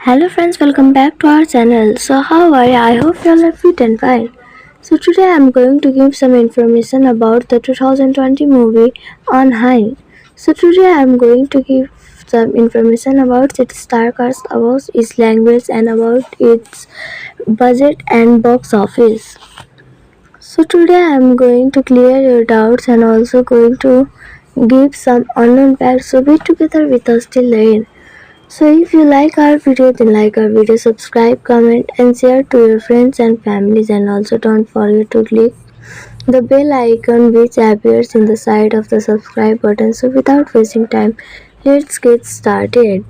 Hello friends, welcome back to our channel. So how are you? I hope you all are fit and fine. So today I am going to give some information about the 2020 movie On High. So today I am going to give some information about its star cast, about its language and about its budget and box office. So today I am going to clear your doubts and also going to give some unknown facts. So be together with us till the end. So if you like our video, then like our video, subscribe, comment and share to your friends and families, and also don't forget to click the bell icon which appears in the side of the subscribe button. So without wasting time, let's get started.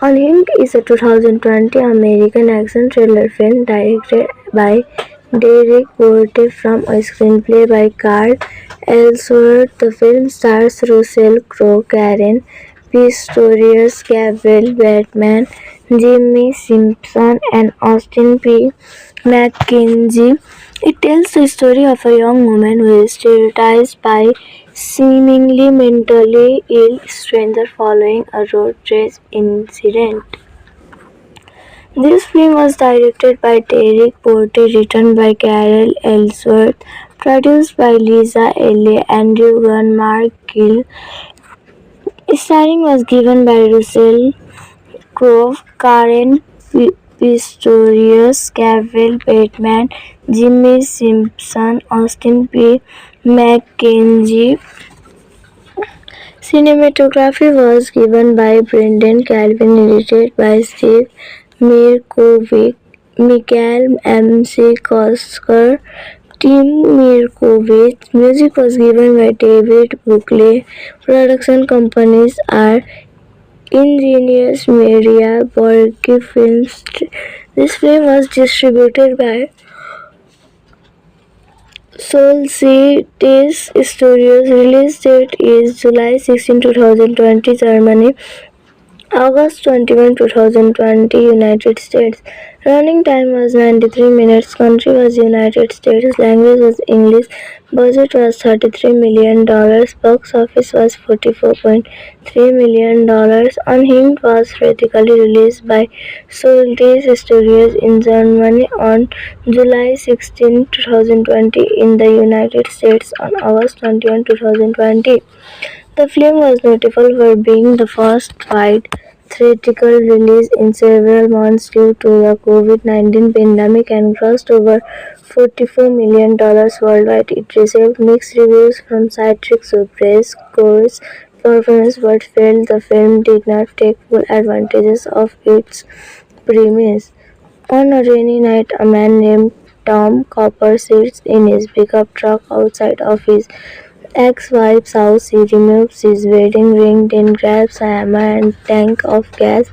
Unhinged is a 2020 American action thriller film directed by Derek Porte from a screenplay by Carl Ellsworth. The film stars Russell Crowe, Karen Pistorius, Gabriel Batman, Jimmy Simpson, and Austin P. McKenzie. It tells the story of a young woman who is traumatized by seemingly mentally ill stranger following a road rage incident. This film was directed by Derek Porte, written by Carol Ellsworth, produced by Lisa Elliott, Andrew Gunn, Mark Gill. Starring was given by Russell Crowe, Karen Pistorius, Gabriel Bateman, Jimmy Simpson, Austin P. McKenzie. Cinematography was given by Brendan Calvin, edited by Steve Mirkovic, Michael M.C. Kosker, Tim Mirkovich. Music was given by David Buckley. Production companies are Ingenious Media, Borghi Films. This film was distributed by Solstice Studios. Release date is July 16, 2020, Germany. August 21, 2020, United States. Running time was 93 minutes. Country was United States. Language was English. Budget was $33 million. Box office was $44.3 million. Unhinged was theatrically released by Solstice Studios in Germany on July 16, 2020, in the United States on August 21, 2020. The film was notable for being the first wide theatrical release in several months due to the COVID-19 pandemic and grossed over $44 million worldwide. It received mixed reviews from critics who praised Core's performance but felt the film did not take full advantage of its premise. On a rainy night, a man named Tom Copper sits in his pickup truck outside of his ex-wife's house. He removes his wedding ring, then grabs a hammer and tank of gas.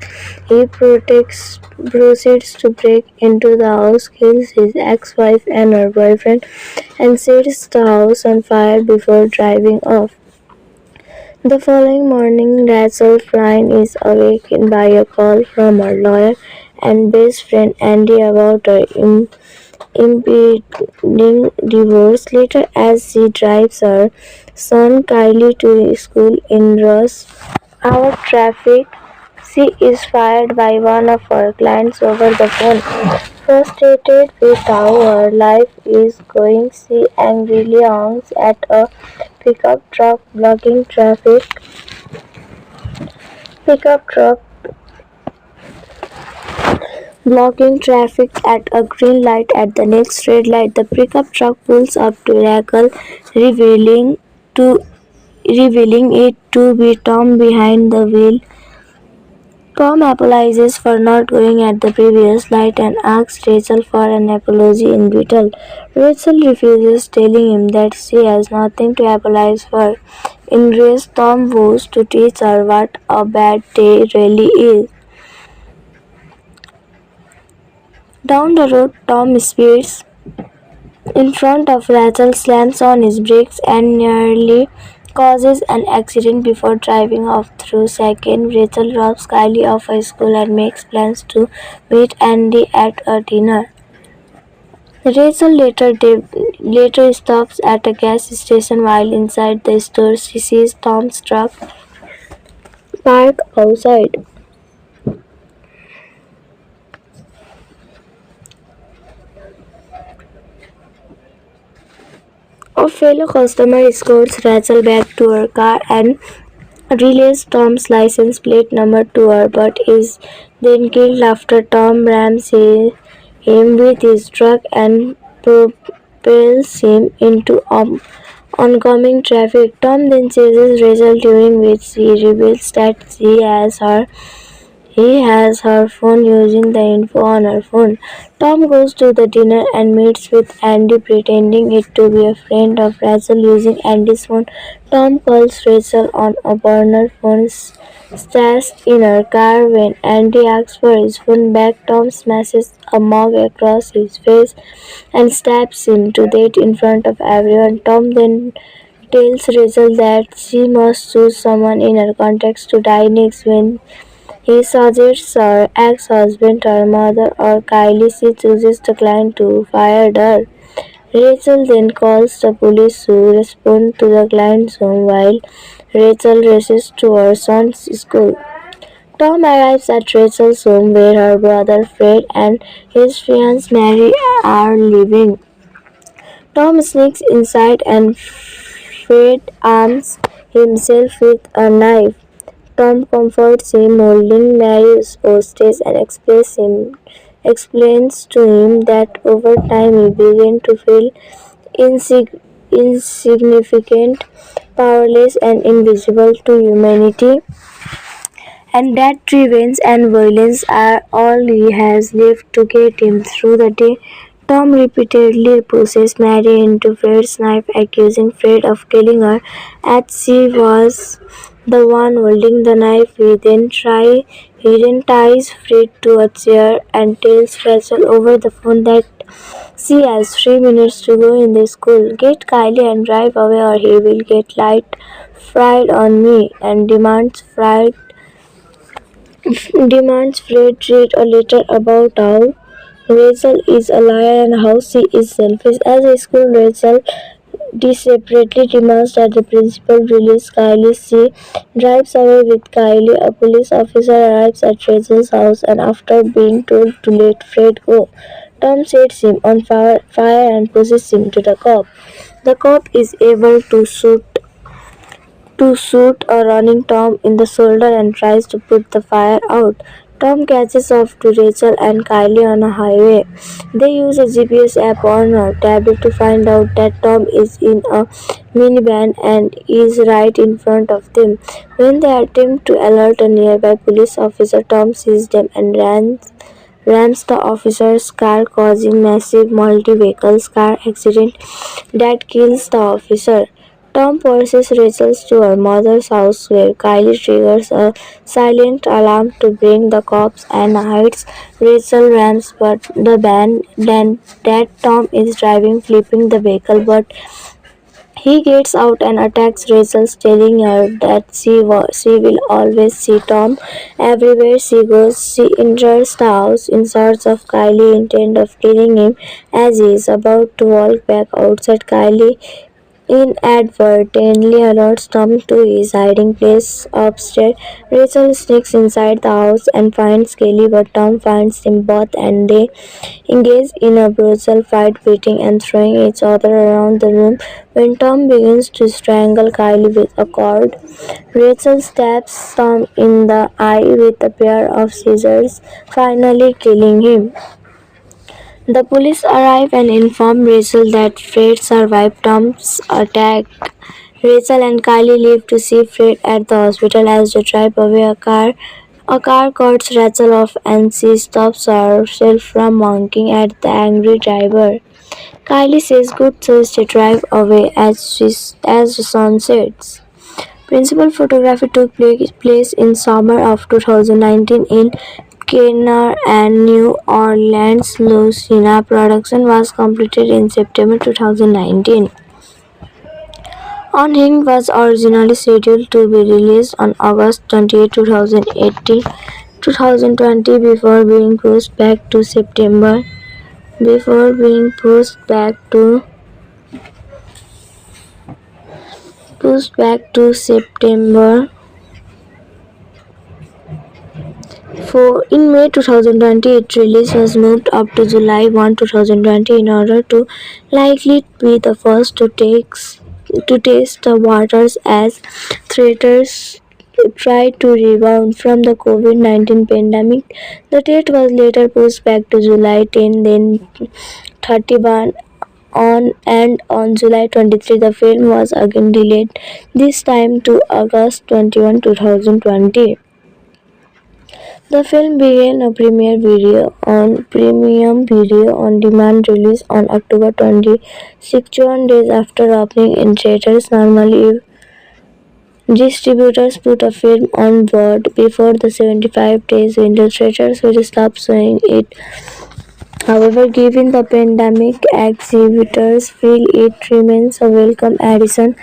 He proceeds to break into the house, kills his ex-wife and her boyfriend, and sets the house on fire before driving off. The following morning, Rachel Flynn is awakened by a call from her lawyer and best friend Andy about her impending divorce. Later, as she drives her son Kylie to school in rush hour traffic, she is fired by one of her clients over the phone. Frustrated with how her life is going, she angrily honks at a pickup truck blocking traffic. Pickup truck blocking traffic at a green light. At the next red light, the pickup truck pulls up to Rachel, revealing it to be Tom behind the wheel. Tom apologizes for not going at the previous light and asks Rachel for an apology in return. Rachel refuses, telling him that she has nothing to apologize for. Enraged, Tom vows to teach her what a bad day really is. Down the road, Tom speeds in front of Rachel, slams on his brakes, and nearly causes an accident before driving off. Through second, Rachel drops Kylie off at school and makes plans to meet Andy at a dinner. Rachel later stops at a gas station. While inside the store, she sees Tom's truck parked outside. A fellow customer escorts Rachel back to her car and relays Tom's license plate number to her, but is then killed after Tom rams him with his truck and propels him into oncoming traffic. Tom then chases Rachel, during which she reveals that he has her phone using the info on her phone. Tom goes to the dinner and meets with Andy, pretending it to be a friend of Rachel using Andy's phone. Tom calls Rachel on a burner phone stashed in her car. When Andy asks for his phone back, Tom smashes a mug across his face and stabs him to death in front of everyone. Tom then tells Rachel that she must choose someone in her contacts to die next. When he suggests her ex-husband, her mother, or Kylie, she chooses the client who fired her. Rachel then calls the police, who respond to the client's home while Rachel races to her son's school. Tom arrives at Rachel's home, where her brother Fred and his fiancée Mary are living. Tom sneaks inside and Fred arms himself with a knife. Tom comforts him, holding Mary's hostage, and explains to him that over time he began to feel insignificant, powerless, and invisible to humanity, and that revenge and violence are all he has left to get him through the day. Tom repeatedly pushes Mary into Fred's knife, accusing Fred of killing her, as she was the one holding the knife. He then ties Fred to a chair and tells Rachel over the phone that she has 3 minutes to go in the school. Get Kylie and drive away, or he will get light fried on me, and demands Fred read a letter about how Rachel is a liar and how she is selfish. As a school, Rachel desperately demands that the principal release Kylie. She drives away with Kylie. A police officer arrives at Rachel's house, and after being told to let Fred go, Tom sets him on fire and pushes him to the cop. The cop is able to shoot a running Tom in the shoulder and tries to put the fire out. Tom catches up to Rachel and Kylie on a highway. They use a GPS app on her tablet to find out that Tom is in a minivan and is right in front of them. When they attempt to alert a nearby police officer, Tom sees them and rams the officer's car, causing massive multi-vehicle car accident that kills the officer. Tom pursues Rachel to her mother's house, where Kylie triggers a silent alarm to bring the cops and hides Rachel rams but the van that Tom is driving, flipping the vehicle, but he gets out and attacks Rachel, telling her that she will always see Tom everywhere she goes. She enters the house in search of Kylie, intent of killing him. As he is about to walk back outside, Kylie inadvertently alerts Tom to his hiding place upstairs. Rachel sneaks inside the house and finds Kelly, but Tom finds them both and they engage in a brutal fight, beating and throwing each other around the room. When Tom begins to strangle Kylie with a cord, Rachel stabs Tom in the eye with a pair of scissors, finally killing him. The police arrive and inform Rachel that Fred survived Tom's attack. Rachel and Kylie leave to see Fred at the hospital. As they drive away, a car cuts Rachel off and she stops herself from honking at the angry driver. Kylie says good choice to drive away as the sun sets. Principal photography took place in summer of 2019 in Kenner and New Orleans. Louisiana. Production was completed in September 2019. On Hing was originally scheduled to be released on August 28, 2020 before being pushed back to September For in May 2020, its release was moved up to July 1, 2020 in order to likely be the first to taste the waters as theaters tried to rebound from the COVID-19 pandemic. The date was later pushed back to July 10, then 31 on July 23 the film was again delayed, this time to August 21, 2020. The film began a premium video on demand release on October 26, 1 days after opening in theaters. Normally, distributors put a film on board before the 75 days window. Theaters will stop showing it. However, given the pandemic, exhibitors feel it remains a welcome addition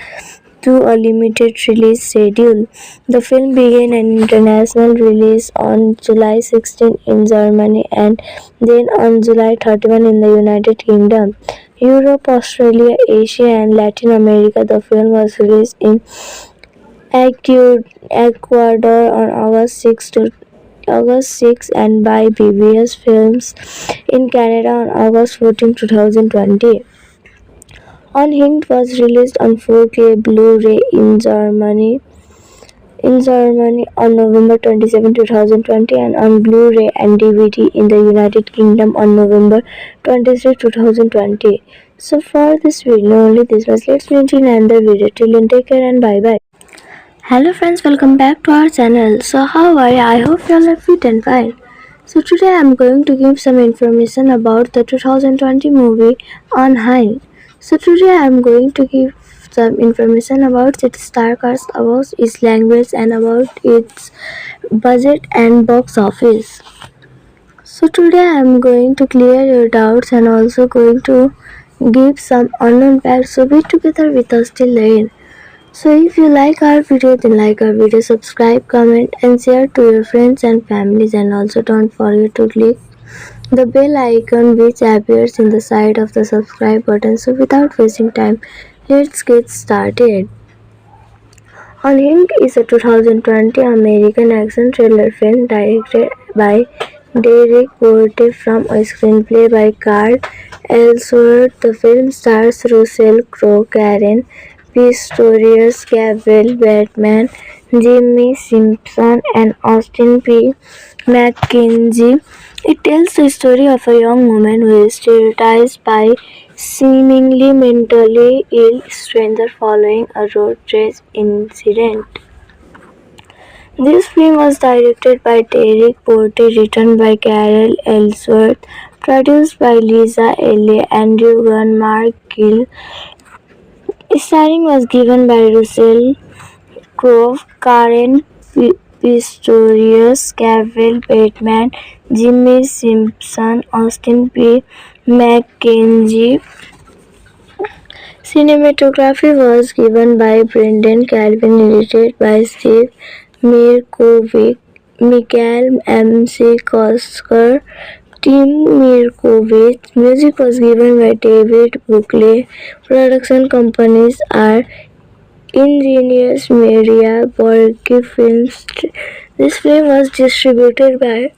to a limited release schedule. The film began an international release on July 16 in Germany and then on July 31 in the United Kingdom. Europe, Australia, Asia, and Latin America. The film was released in Ecuador on August 6 and by BBS Films in Canada on August 14, 2020. Unhinged was released on 4K Blu-ray in Germany on November 27, 2020 and on Blu-ray and DVD in the United Kingdom on November 23, 2020. So for this video only this was. Let's meet in another video. Till then take care and bye bye. Hello friends, welcome back to our channel. So how are you? I hope you all are fit and fine. So today I am going to give some information about the 2020 movie Unhinged. So today I am going to give some information about its star cast, about its language and about its budget and box office. So today I am going to clear your doubts and also going to give some unknown facts. So be together with us till the end. So if you like our video, then like our video, subscribe, comment and share to your friends and families, and also don't forget to click the bell icon which appears in the side of the subscribe button. So without wasting time, let's get started. Unhinged is a 2020 American action thriller film directed by Derek Porte from a screenplay by Carl Ellsworth. The film stars Russell Crowe, Karen Pistorius, Gabriel Batman, Jimmy Simpson, and Austin P. McKenzie. It tells the story of a young woman who is terrorized by seemingly mentally ill stranger following a road rage incident. This film was directed by Derek Porte, written by Carol Ellsworth, produced by Lisa L.A., Andrew Gunn, Mark Gill. Starring was given by Russell Crowe, Karen Pistorius, Gabriel Bateman, Jimmy Simpson, Austin P. McKenzie. Cinematography was given by Brendan Calvin, edited by Steve Mirkovic, Michael M.C. Kosker, Tim Mirkovich. Music was given by David Buckley. Production companies are Ingenious Media, Borghi Films. This film was distributed by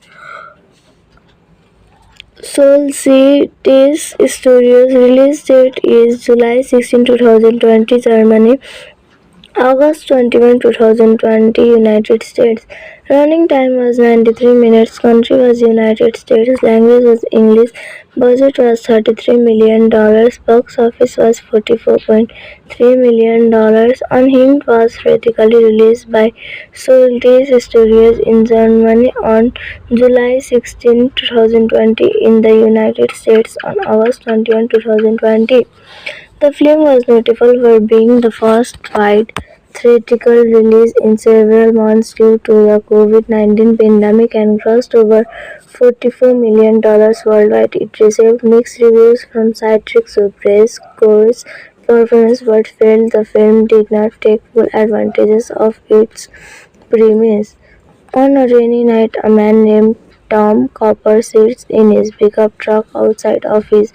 Solstice Studios. Release date is July 16, 2020, Germany. August 21, 2020, United States. Running time was 93 minutes. Country was United States. Language was English. Budget was $33 million. Box office was $44.3 million. Unhinged was critically released by Solstice Studios in Germany on July 16, 2020, in the United States on August 21, 2020. The film was notable for being the first wide theatrical release in several months due to the COVID-19 pandemic and grossed over $44 million worldwide. It received mixed reviews from critics who praised Core's performance but felt the film did not take full advantage of its premise. On a rainy night, a man named Tom Copper sits in his pickup truck outside of his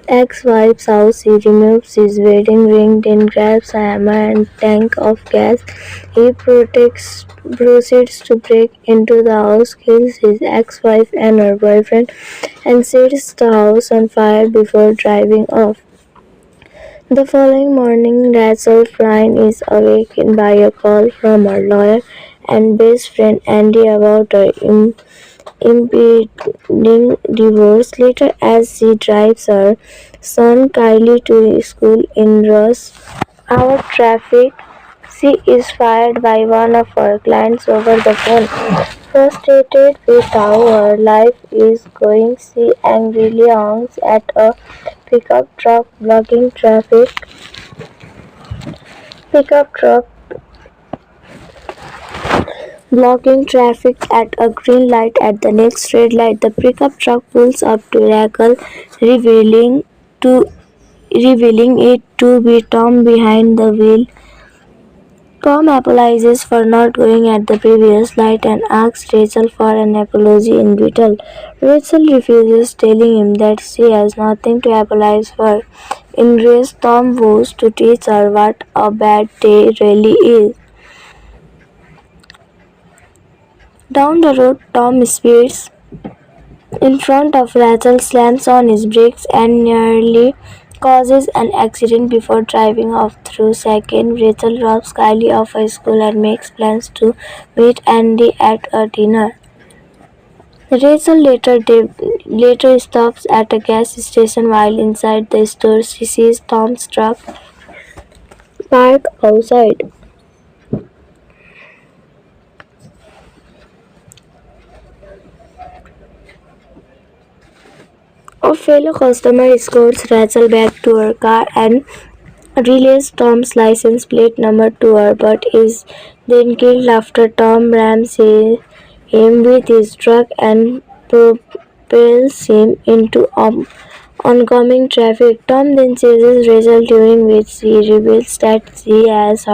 ex-wife's house. He removes his wedding ring, then grabs a hammer and tank of gas. He proceeds to break into the house, kills his ex-wife and her boyfriend, and sets the house on fire before driving off. The following morning, Rachel Flynn is awakened by a call from her lawyer and best friend Andy about her impending divorce. Later, as she drives her son Kylie to school in rush hour traffic, she is fired by one of her clients over the phone. Frustrated with how her life is going, she angrily honks at a pickup truck blocking traffic. Pickup truck blocking traffic at a green light. At the next red light, the pickup truck pulls up to Rachel, revealing to revealing it to be Tom behind the wheel. Tom apologizes for not going at the previous light and asks Rachel for an apology in return. Rachel refuses, telling him that she has nothing to apologize for. Enraged, Tom vows to teach her what a bad day really is. Down the road, Tom speeds in front of Rachel, slams on his brakes, and nearly causes an accident before driving off. Through second, Rachel drops Kylie off at school and makes plans to meet Andy at a dinner. Rachel later stops at a gas station. While inside the store, she sees Tom's truck parked outside. A fellow customer escorts Rachel back to her car and relays Tom's license plate number to her, but is then killed after Tom rams him with his truck and propels him into oncoming traffic. Tom then chases Rachel, during which he reveals that he has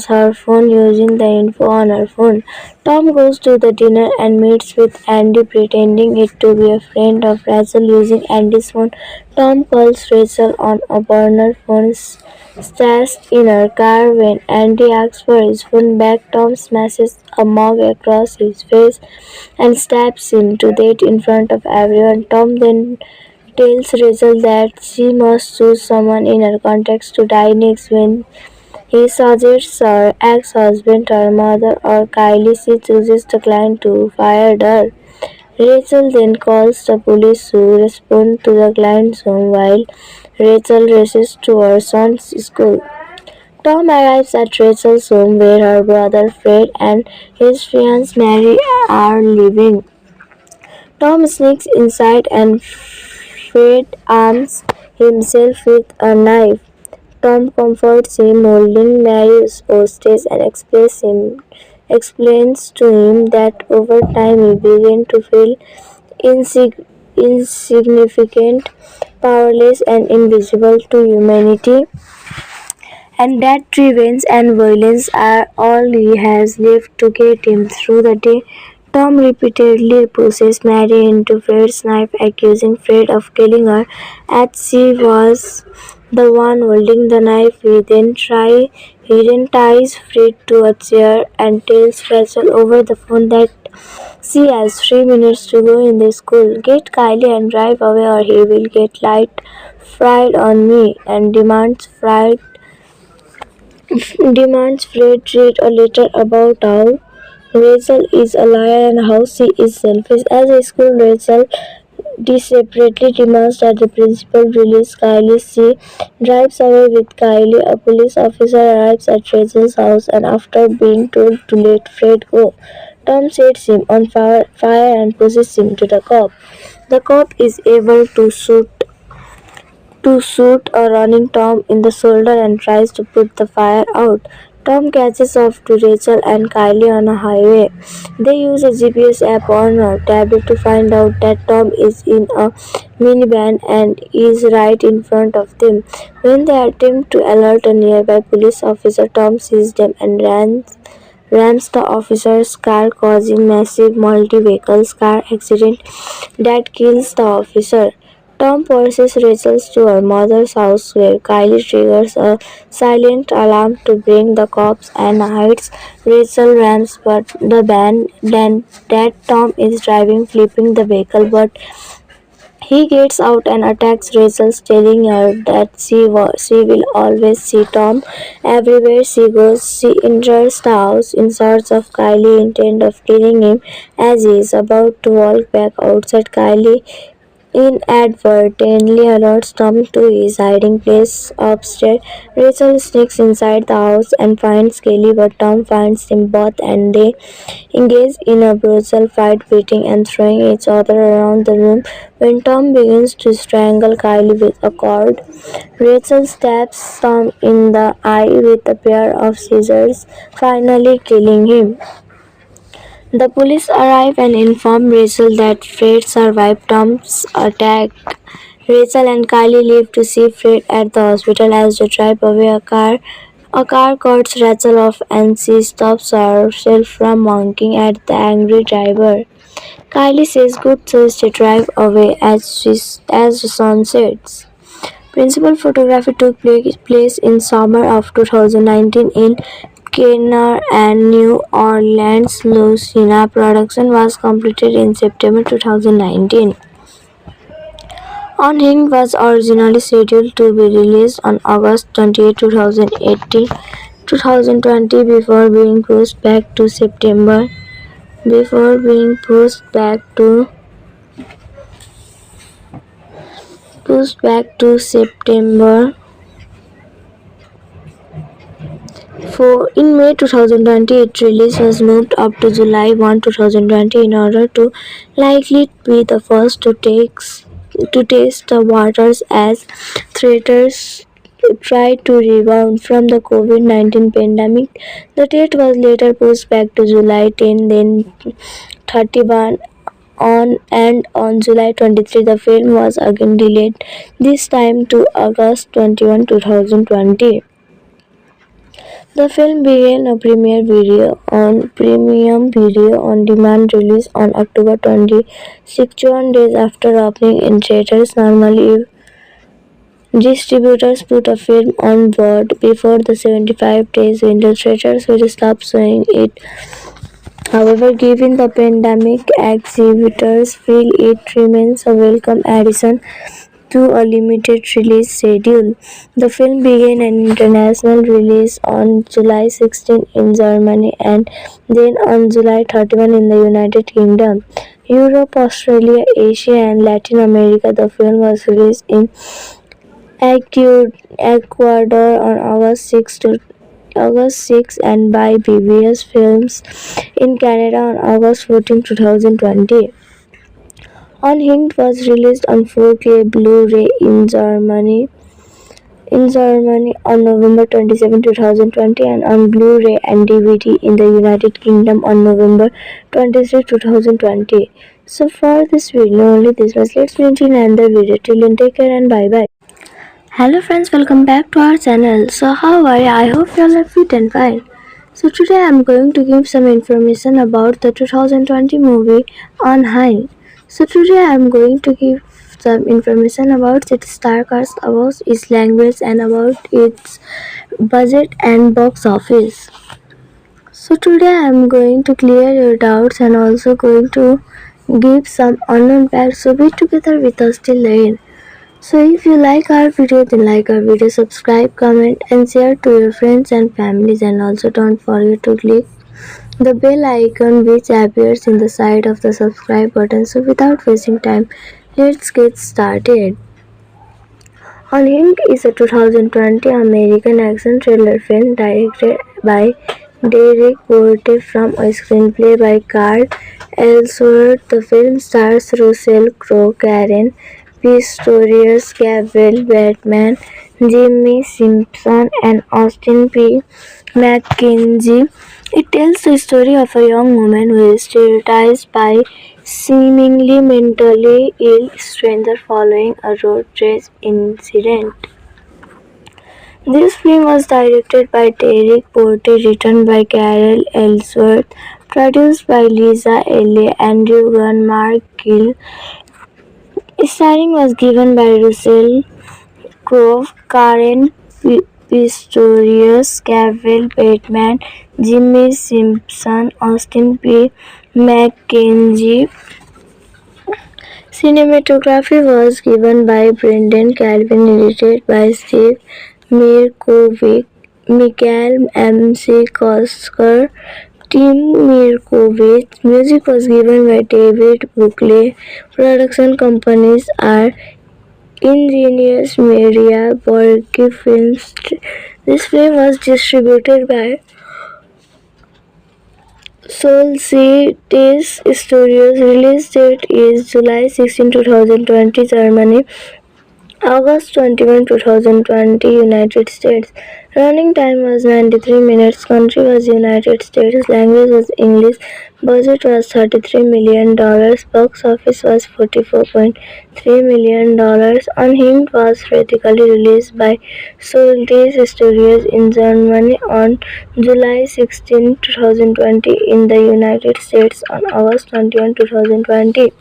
her phone, using the info on her phone. Tom goes to the dinner and meets with Andy, pretending it to be a friend of Rachel using Andy's phone. Tom calls Rachel on a burner phone stashed in her car. When Andy asks for his phone back, Tom smashes a mug across his face and stabs him to death in front of everyone. Tom then tells Rachel that she must choose someone in her contacts to die next. When he suggests her ex-husband, her mother, or Kylie, she chooses the client to fire her. Rachel then calls the police, who respond to the client's home while Rachel races to her son's school. Tom arrives at Rachel's home, where her brother Fred and his fiancée Mary are living. Tom sneaks inside and Fred arms himself with a knife. Tom comforts him, holding Mary's hostage, and explains to him that over time he began to feel insignificant, powerless, and invisible to humanity, and that revenge and violence are all he has left to get him through the day. Tom repeatedly pushes Mary into Fred's knife, accusing Fred of killing her, as she was the one holding the knife. He then ties Fred to a chair and tells Rachel over the phone that she has 3 minutes to go in the school. Get Kylie and drive away, or he will get light fried on me, and demands Fred read a letter about how Rachel is a liar and how she is selfish. As a school, Rachel desperately demands that the principal release Kylie. She drives away with Kylie. A police officer arrives at Rachel's house, and after being told to let Fred go, Tom sets him on fire and pushes him to the cop. The cop is able to shoot a running Tom in the shoulder and tries to put the fire out. Tom catches up to Rachel and Kylie on a highway. They use a GPS app on a tablet to find out that Tom is in a minivan and is right in front of them. When they attempt to alert a nearby police officer, Tom sees them and rams the officer's car, causing massive multi-vehicle car accident that kills the officer. Tom pursues Rachel to her mother's house where Kylie triggers a silent alarm to bring the cops and hides Rachel Rams, but the band then that Tom is driving flipping the vehicle, but he gets out and attacks Rachel, telling her that she will always see Tom everywhere she goes. She enters the house in search of Kylie, intent of killing him. As he is about to walk back outside, Kylie inadvertently alerts Tom to his hiding place upstairs. Rachel sneaks inside the house and finds Kelly, but Tom finds them both and they engage in a brutal fight, beating and throwing each other around the room. When Tom begins to strangle Kylie with a cord, Rachel stabs Tom in the eye with a pair of scissors, finally killing him. The police arrive and inform Rachel that Fred survived Tom's attack. Rachel and Kylie leave to see Fred at the hospital. As they drive away, a car cuts Rachel off and she stops herself from honking at the angry driver. Kylie says good choice to drive away as the sun sets. Principal photography took place in summer of 2019 in Kenner and New Orleans, Louisiana. Production was completed in September 2019. On was originally scheduled to be released on August 28, 2020 before being pushed back to September 4. In May 2020, its release was moved up to July 1, 2020 in order to likely be the first to test the waters as theaters tried to rebound from the COVID-19 pandemic. The date was later pushed back to July 10, then 31 on July 23 the film was again delayed, this time to August 21, 2020. The film began a premium video on demand release on October 61 days after opening in theaters. Normally, distributors put a film on board before the 75 days window. Theaters will stop showing it. However, given the pandemic, exhibitors feel it remains a welcome addition to a limited release schedule. The film began an international release on July 16 in Germany and then on July 31 in the United Kingdom. Europe, Australia, Asia and Latin America. The film was released in Ecuador on August 6 and by BBS Films in Canada on August 14, 2020. Unhinged was released on 4K Blu-ray in Germany on November 27, 2020 and on Blu-ray and DVD in the United Kingdom on November 23, 2020. So for this video only this was. Let's meet in another video. Till then take care and bye bye. Hello friends, welcome back to our channel. So how are you? I hope you all are fit and fine. So today I am going to give some information about the 2020 movie Unhinged. So today I am going to give some information about its star cast, about its language and about its budget and box office. So today I am going to clear your doubts and also going to give some unknown facts. So be together with us till the end. So if you like our video, then like our video, subscribe, comment and share to your friends and families, and also don't forget to click the bell icon which appears in the side of the subscribe button. So without wasting time, let's get started. Unhinged is a 2020 American action thriller film directed by Derek Porte from a screenplay by Carl Ellsworth. The film stars Russell Crowe, Karen Pistorius, Gabriel Batman, Jimmy Simpson, and Austin P. McKenzie. It tells the story of a young woman who is terrorized by seemingly mentally ill stranger following a road rage incident. This film was directed by Derek Porte, written by Carol Ellsworth, produced by Lisa Elliott, Andrew Gunn, Mark Gill, Starring was given by Russell Crowe, Karen Pistorius, Gabriel Bateman, Jimmy Simpson, Austin P. McKenzie. Cinematography was given by Brendan Calvin, edited by Steve Mirkovic, Michael M.C. Kosker, Tim Mirkovich. Music was given by David Buckley. Production companies are Ingenious Media, Borghi Films. This film was distributed by Solstice Studios. Release date is July 16, 2020, Germany. August 21, 2020, United States. Running time was 93 minutes. Country was United States. Language was English. Budget was $33 million. Box office was $44.3 million. Unhinged was critically released by Solstice Studios in Germany on July 16, 2020, in the United States on August 21, 2020.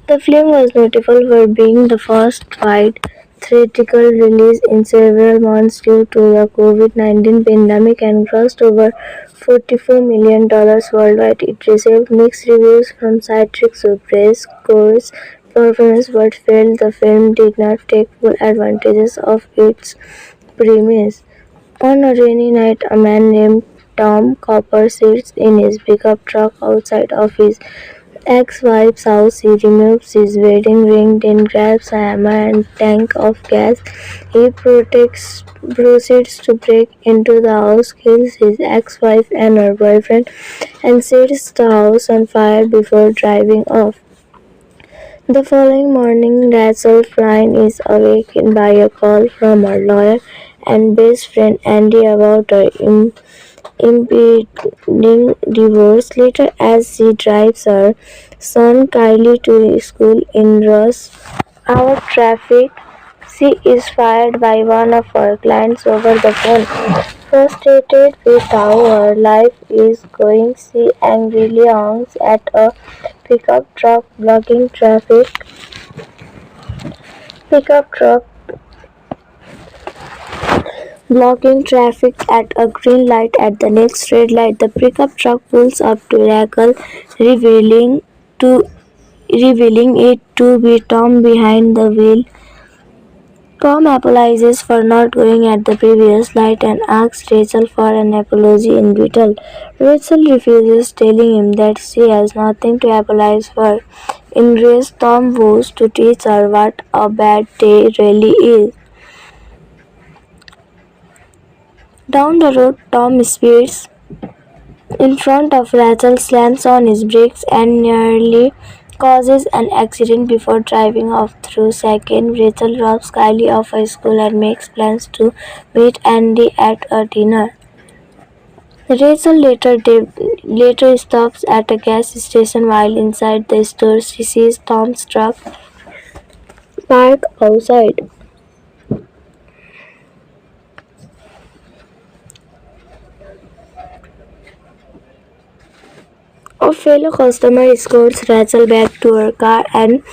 The film was notable for being the first wide theatrical release in several months due to the COVID-19 pandemic and grossed over $44 million worldwide. It received mixed reviews from critics who praised Core's performance but felt the film did not take full advantage of its premise. On a rainy night, a man named Tom Copper sits in his pickup truck outside of his ex-wife's house. He removes his wedding ring, then grabs a hammer and tank of gas. He proceeds to break into the house, kills his ex-wife and her boyfriend, and sets the house on fire before driving off. The following morning, Rachel Flynn is awakened by a call from her lawyer and best friend Andy about her impending divorce. Later, as she drives her son Kylie to school in rush hour traffic, she is fired by one of her clients over the phone. Frustrated with how her life is going, she angrily honks at a pickup truck blocking traffic at a green light. At the next red light, the pickup truck pulls up to Rackle, revealing to revealing it to be Tom behind the wheel. Tom apologizes for not going at the previous light and asks Rachel for an apology in return. Rachel refuses, telling him that she has nothing to apologize for. Enraged, Tom vows to teach her what a bad day really is. Down the road, Tom speeds in front of Rachel, slams on his brakes, and nearly causes an accident before driving off. Through second, Rachel drops Kylie off at school and makes plans to meet Andy at a dinner. Rachel later stops at a gas station. While inside the store, she sees Tom's truck parked outside. A fellow customer escorts Rachel back to her car and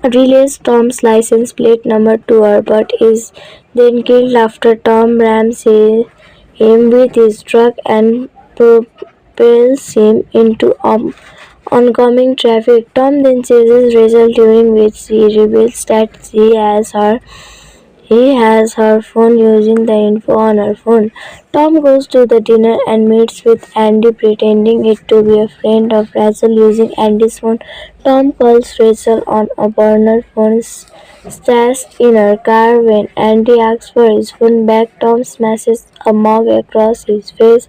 relays Tom's license plate number to her, but is then killed after Tom rams him with his truck and propels him into oncoming traffic. Tom then chases Rachel, during which he reveals that he has her phone, using the info on her phone. Tom goes to the dinner and meets with Andy, pretending it to be a friend of Rachel using Andy's phone. Tom calls Rachel on a burner phone stashed in her car. When Andy asks for his phone back, Tom smashes a mug across his face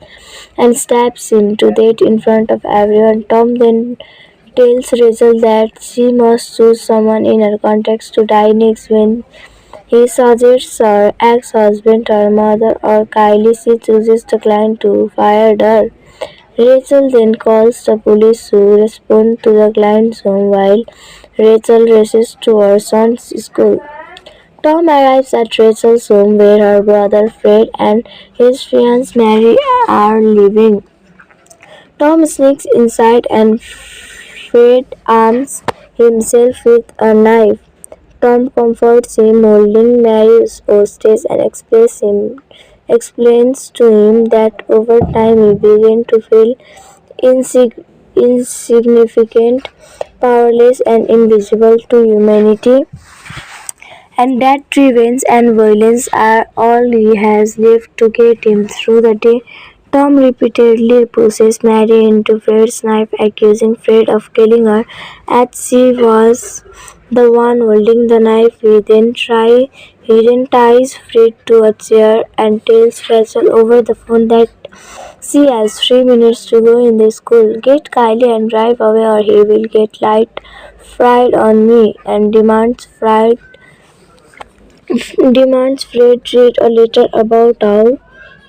and stabs him to death in front of everyone. Tom then tells Rachel that she must choose someone in her contacts to die next. When he suggests her ex-husband, her mother, or Kylie, she chooses the client to fire her. Rachel then calls the police, who respond to the client's home while Rachel races to her son's school. Tom arrives at Rachel's home, where her brother Fred and his fiancée Mary are living. Tom sneaks inside and Fred arms himself with a knife. Tom comforts him, holding Mary's hostage, and explains to him that over time he began to feel insignificant, powerless, and invisible to humanity, and that revenge and violence are all he has left to get him through the day. Tom repeatedly pushes Mary into Fred's knife, accusing Fred of killing her, as she was the one holding the knife. He then ties Fred to a chair and tells Rachel over the phone that she has 3 minutes to go in the school. Get Kylie and drive away, or he will get light fried on me, and demands Fred read a letter about how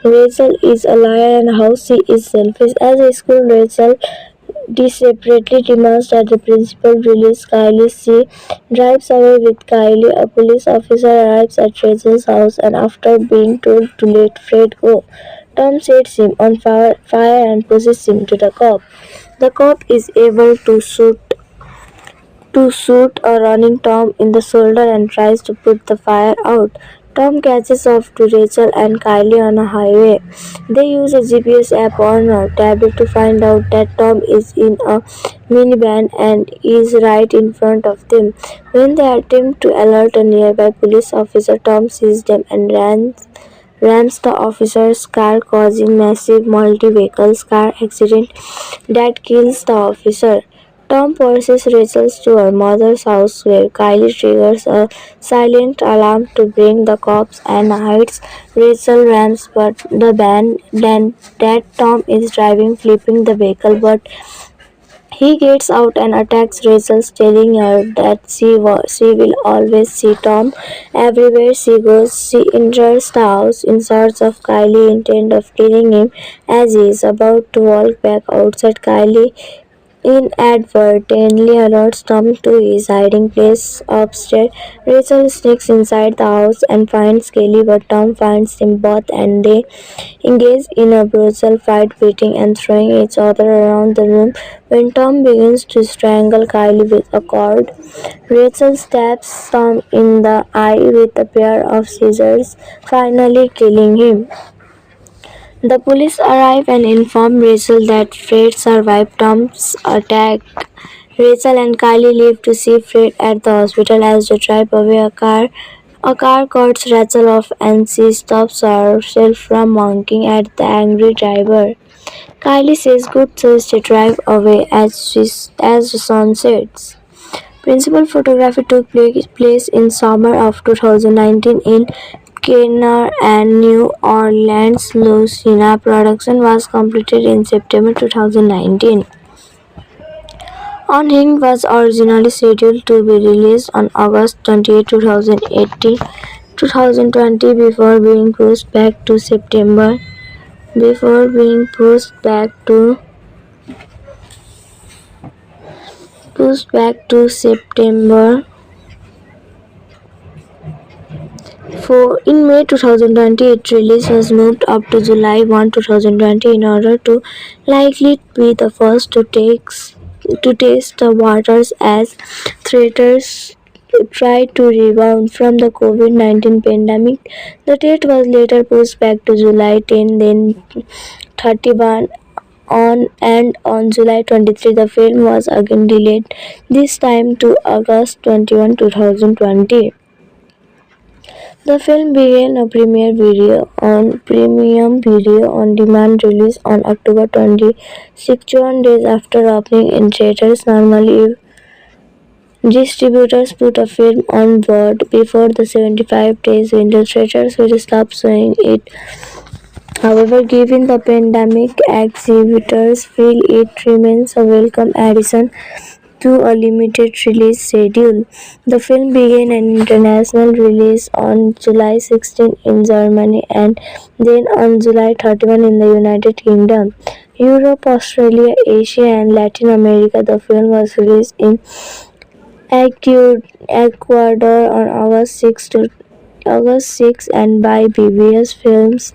Rachel is a liar and how she is selfish. As a school, Rachel desperately demands that the principal release Kylie. She drives away with Kylie. A police officer arrives at Rachel's house, and after being told to let Fred go, Tom sets him on fire and pushes him to the cop. The cop is able to shoot a running Tom in the shoulder and tries to put the fire out. Tom catches up to Rachel and Kylie on a highway. They use a GPS app on a tablet to find out that Tom is in a minivan and is right in front of them. When they attempt to alert a nearby police officer, Tom sees them and rams the officer's car, causing massive multi-vehicle car accident that kills the officer. Tom pursues Rachel to her mother's house where Kylie triggers a silent alarm to bring the cops and hides Rachel rams but the van that Tom is driving, flipping the vehicle, but he gets out and attacks Rachel, telling her that she will always see Tom everywhere she goes. She enters the house in search of Kylie, intent of killing him. As he is about to walk back outside, Kylie inadvertently alerts Tom to his hiding place upstairs. Rachel sneaks inside the house and finds Kelly, but Tom finds them both and they engage in a brutal fight, beating and throwing each other around the room. When Tom begins to strangle Kylie with a cord, Rachel stabs Tom in the eye with a pair of scissors, finally killing him. The police arrive and inform Rachel that Fred survived Tom's attack. Rachel and Kylie leave to see Fred at the hospital. As they drive away, a car cuts Rachel off and she stops herself from honking at the angry driver. Kylie says good choice to drive away as the sun sets. Principal photography took place in summer of 2019 in Kenner and New Orleans, Louisiana. Production was completed in September 2019. Unhinged was originally scheduled to be released on August 28, 2020 before being pushed back to September 4. In May 2020, its release was moved up to July 1, 2020 in order to likely be the first to test the waters as theaters tried to rebound from the COVID-19 pandemic. The date was later pushed back to July 10, then 31 on July 23. The film was again delayed, this time to August 21, 2020. The film began a premium video on demand release on October 26, 1 days after opening in theaters. Normally, distributors put a film on board before the 75 days window. Theaters will stop showing it. However, given the pandemic, exhibitors feel it remains a welcome addition to a limited release schedule. The film began an international release on July 16 in Germany and then on July 31 in the United Kingdom, Europe, Australia, Asia, and Latin America. The film was released in Ecuador on August 6 and by PBS Films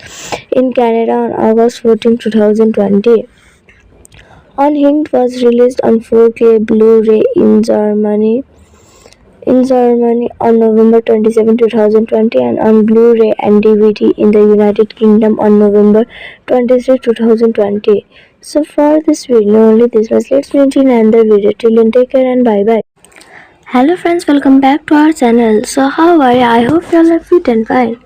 in Canada on August 14, 2020. Unhinged was released on 4K Blu-ray in Germany in Germany on November 27, 2020, and on Blu-ray and DVD in the United Kingdom on November 23, 2020. So for this video only this much. Let's meet in another video. Till then, take care and bye bye. Hello friends, welcome back to our channel. So how are you? I hope you all are fit and fine.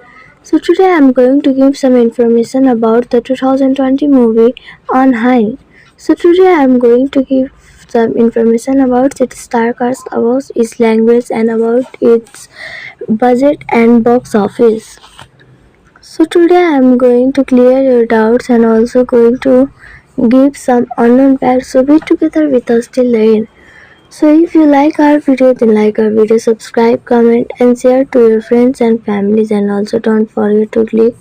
So today I am going to give some information about the 2020 movie On High. So today I am going to give some information about its star cast, about its language, and about its budget and box office. So today I am going to clear your doubts and also going to give some unknown facts. So be together with us till the end. So if you like our video, then like our video, subscribe, comment and share to your friends and families, and also don't forget to click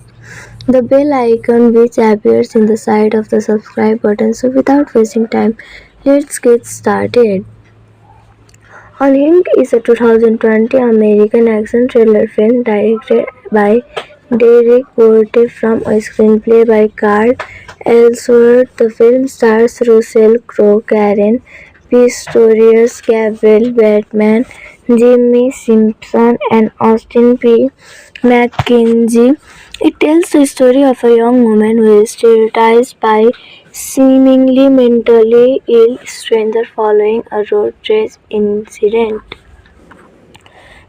the bell icon which appears in the side of the subscribe button. So without wasting time, let's get started. Unhinged is a 2020 American action thriller film directed by Derek Porte from a screenplay by Carl Ellsworth. The film stars Russell Crowe, Karen Pistorius, Gabriel Batman, Jimmy Simpson, and Austin P. McKenzie. It tells the story of a young woman who is terrorized by seemingly mentally ill stranger following a road rage incident.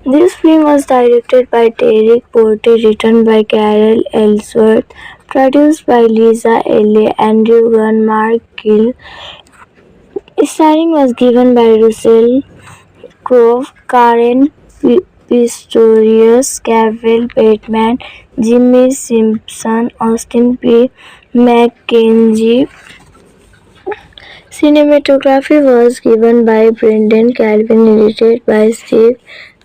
This film was directed by Derek Porte, written by Carol Ellsworth, produced by Lisa L.A., Andrew Gunn, Mark Gill. Starring was given by Russell Crowe, Karen Pistorius, Gabriel Bateman, Jimmy Simpson, Austin P. McKenzie. Cinematography was given by Brendan Calvin, edited by Steve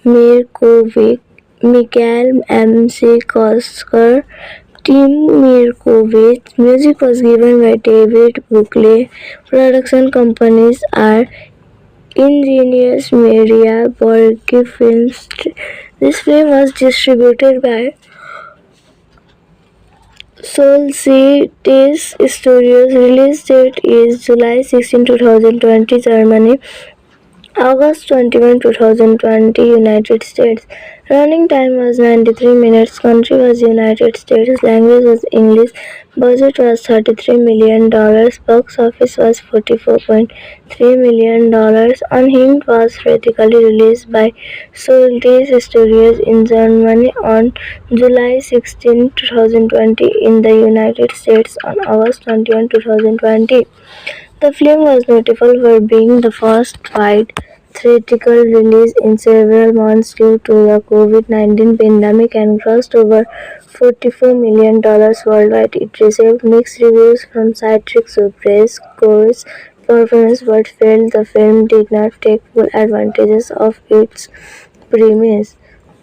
Mirkovic, Mikhail M.C. Kosker, Tim Mirkovich. Music was given by David Buckley. Production companies are Ingenious Media, Borghi Films. This film was distributed by Solstice Studios. Release date is July 16, 2020, Germany. August 21, 2020, United States. Running time was 93 minutes. Country was United States. Language was English. Budget was $33 million. Box office was $44.3 million. Unhinged was critically released by Solstice Studios in Germany on July 16, 2020, in the United States on August 21, 2020. The film was notable for being the first wide theatrical release in several months due to the COVID-19 pandemic and grossed over $44 million worldwide. It received mixed reviews from critics who praised Core's performance but felt the film did not take full advantage of its premise.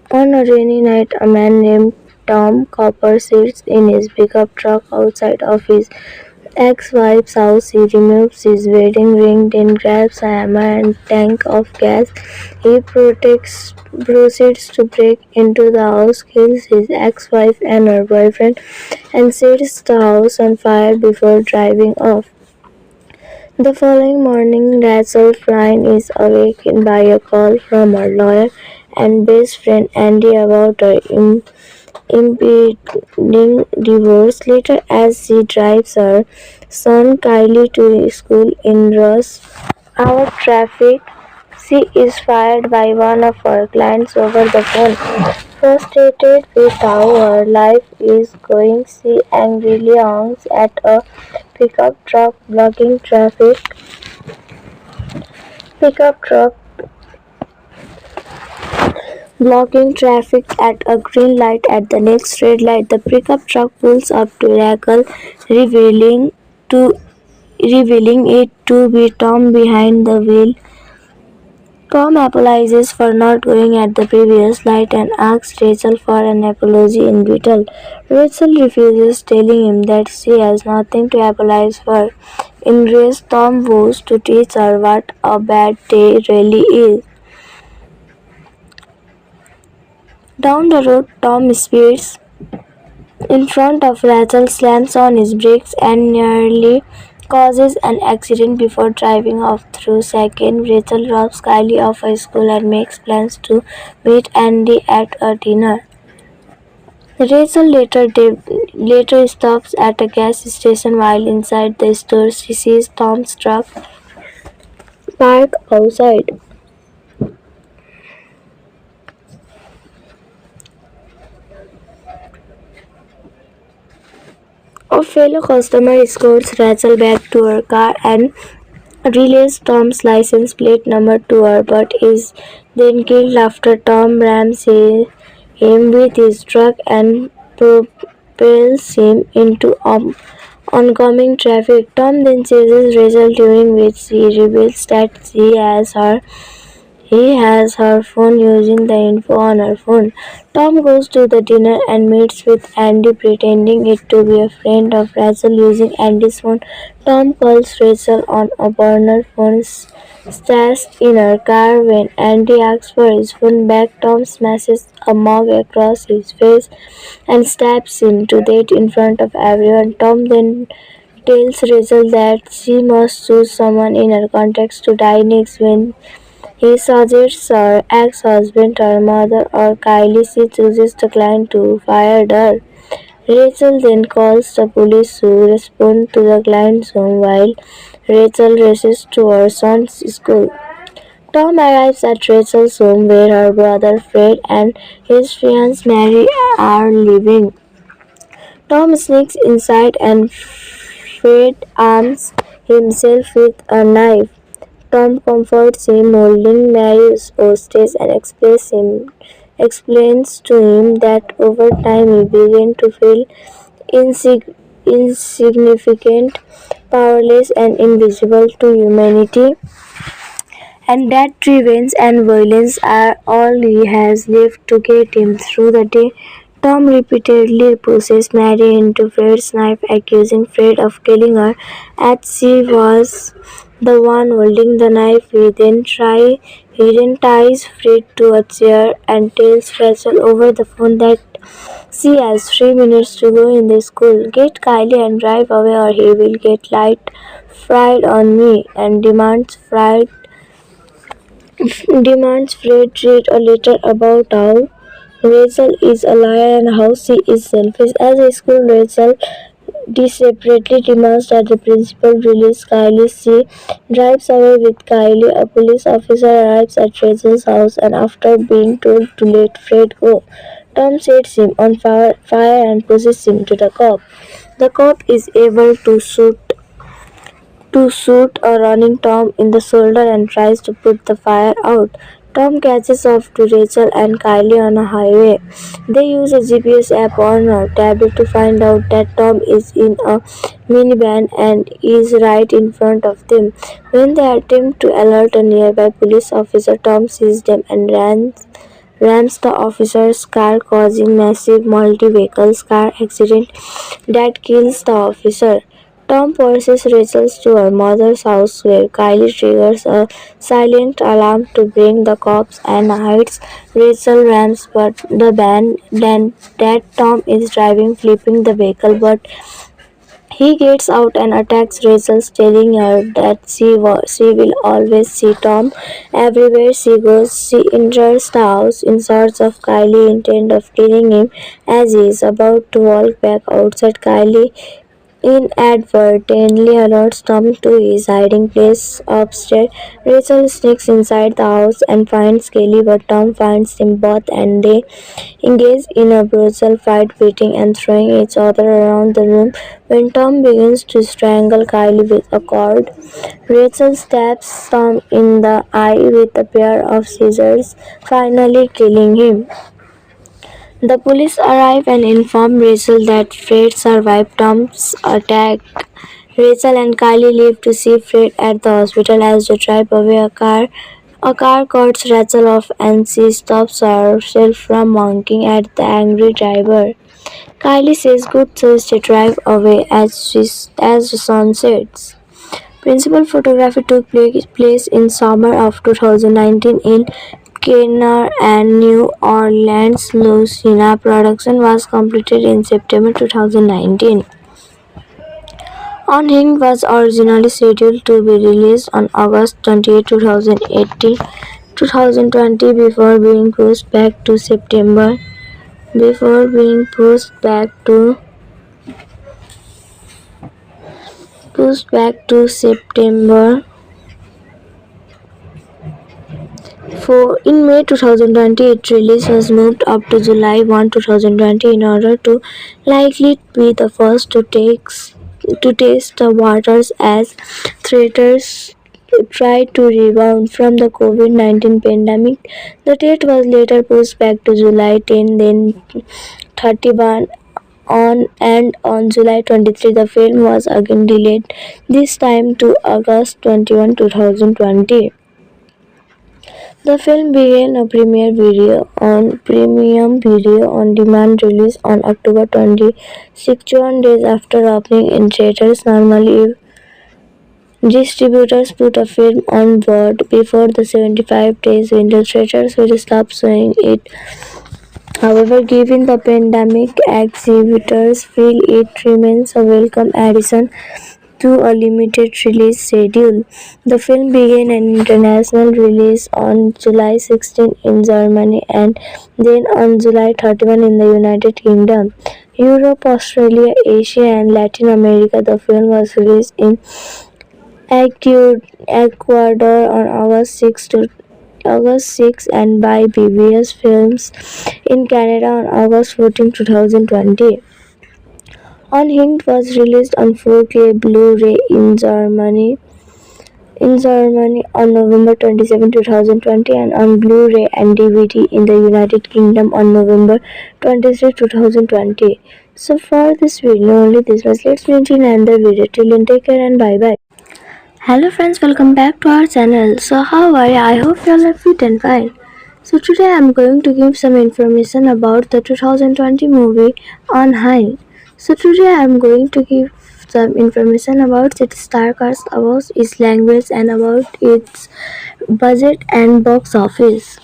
On a rainy night, a man named Tom Copper sits in his pickup truck outside of his ex-wife's house. He removes his wedding ring, then grabs a hammer and tank of gas. He proceeds to break into the house, kills his ex-wife and her boyfriend, and sets the house on fire before driving off. The following morning, Rachel Flynn is awakened by a call from her lawyer and best friend Andy about her impending divorce. Later, as she drives her son Kylie to school in rush hour traffic, she is fired by one of her clients over the phone. Frustrated with how her life is going, she angrily honks at a pickup truck blocking traffic. Pickup truck blocking traffic at a green light. At the next red light, the pickup truck pulls up to Rackle, revealing it to be Tom behind the wheel. Tom apologizes for not going at the previous light and asks Rachel for an apology in return. Rachel refuses, telling him that she has nothing to apologize for. Enraged, Tom vows to teach her what a bad day really is. Down the road, Tom speeds in front of Rachel, slams on his brakes, and nearly causes an accident before driving off through second. Rachel drops Kylie off at school and makes plans to meet Andy at a dinner. Rachel later stops at a gas station. While inside the store, she sees Tom's truck parked outside. A fellow customer escorts Rachel back to her car and relays Tom's license plate number to her, but is then killed after Tom rams him with his truck and propels him into oncoming traffic. Tom then chases Rachel, during which she reveals that he has her phone, using the info on her phone. Tom goes to the dinner and meets with Andy, pretending it to be a friend of Rachel using Andy's phone. Tom calls Rachel on a burner phone stashed in her car. When Andy asks for his phone back, Tom smashes a mug across his face and stabs him to death in front of everyone. Tom then tells Rachel that she must choose someone in her contacts to die next. When he suggests her ex-husband, her mother, or Kylie, she chooses the client to fire her. Rachel then calls the police, who respond to the client's home while Rachel races to her son's school. Tom arrives at Rachel's home, where her brother Fred and his fiancée Mary are living. Tom sneaks inside and Fred arms himself with a knife. Tom comforts him, holding Mary's hostage, and explains to him that over time he began to feel insignificant, powerless, and invisible to humanity, and that revenge and violence are all he has left to get him through the day. Tom repeatedly pushes Mary into Fred's knife, accusing Fred of killing her, as she was the one holding the knife. He then ties Fred to a chair and tells Rachel over the phone that she has 3 minutes to go in the school. Get Kylie and drive away, or he will get light fried on me, and demands Fred read a letter about how Rachel is a liar and how she is selfish. As a school, Rachel desperately demands that the principal release Kylie. She drives away with Kylie. A police officer arrives at Rachel's house, and after being told to let Fred go, Tom sets him on fire and pushes him to the cop. The cop is able to shoot a running Tom in the shoulder and tries to put the fire out. Tom catches up to Rachel and Kylie on a highway. They use a GPS app on her tablet to find out that Tom is in a minivan and is right in front of them. When they attempt to alert a nearby police officer, Tom sees them and rams the officer's car, causing massive multi-vehicle car accident that kills the officer. Tom pursues Rachel to her mother's house, where Kylie triggers a silent alarm to bring the cops and hides Rachel rams but the van that Tom is driving, flipping the vehicle, but he gets out and attacks Rachel, telling her that she will always see Tom everywhere she goes. She enters the house in search of Kylie, intent of killing him. As he is about to walk back outside, Kylie inadvertently alerts Tom to his hiding place upstairs. Rachel sneaks inside the house and finds Kelly, but Tom finds them both and they engage in a brutal fight, beating and throwing each other around the room. When Tom begins to strangle Kylie with a cord, Rachel stabs Tom in the eye with a pair of scissors, finally killing him. The police arrive and inform Rachel that Fred survived Tom's attack. Rachel and Kylie leave to see Fred at the hospital. As they drive away, a car cuts Rachel off and she stops herself from honking at the angry driver. Kylie says good choice to drive away as the sun sets. Principal photography took place in summer of 2019 in Kenner and New Orleans, Louisiana. Production was completed in September 2019. Unhinged was originally scheduled to be released on August 28, 2020 before being pushed back to September 4. In May 2020, its release was moved up to July 1, 2020 in order to likely be the first to taste the waters as theaters tried to rebound from the COVID-19 pandemic. The date was later pushed back to July 10, then 31 on July 23 the film was again delayed, this time to August 21, 2020. The film began a premium video on demand release on October 26, 1 days after opening in theaters. Normally, distributors put a film on board before the 75 days window. Theaters will stop showing it. However, given the pandemic, exhibitors feel it remains a welcome addition to a limited release schedule. The film began an international release on July 16 in Germany and then on July 31 in the United Kingdom. Europe, Australia, Asia, and Latin America. The film was released in Ecuador on August 6 and by BBS Films in Canada on August 14, 2020. Unhinged was released on 4K Blu-ray in Germany on November 27, 2020 and on Blu-ray and DVD in the United Kingdom on November 23, 2020. So for this video only this was. Let's meet in another video. Till then, take care and bye bye. Hello friends, welcome back to our channel. So how are you? I hope you all are fit and fine. So today I am going to give some information about the 2020 movie Unhinged. So today I am going to give some information about its star cast, about its language, and about its budget and box office.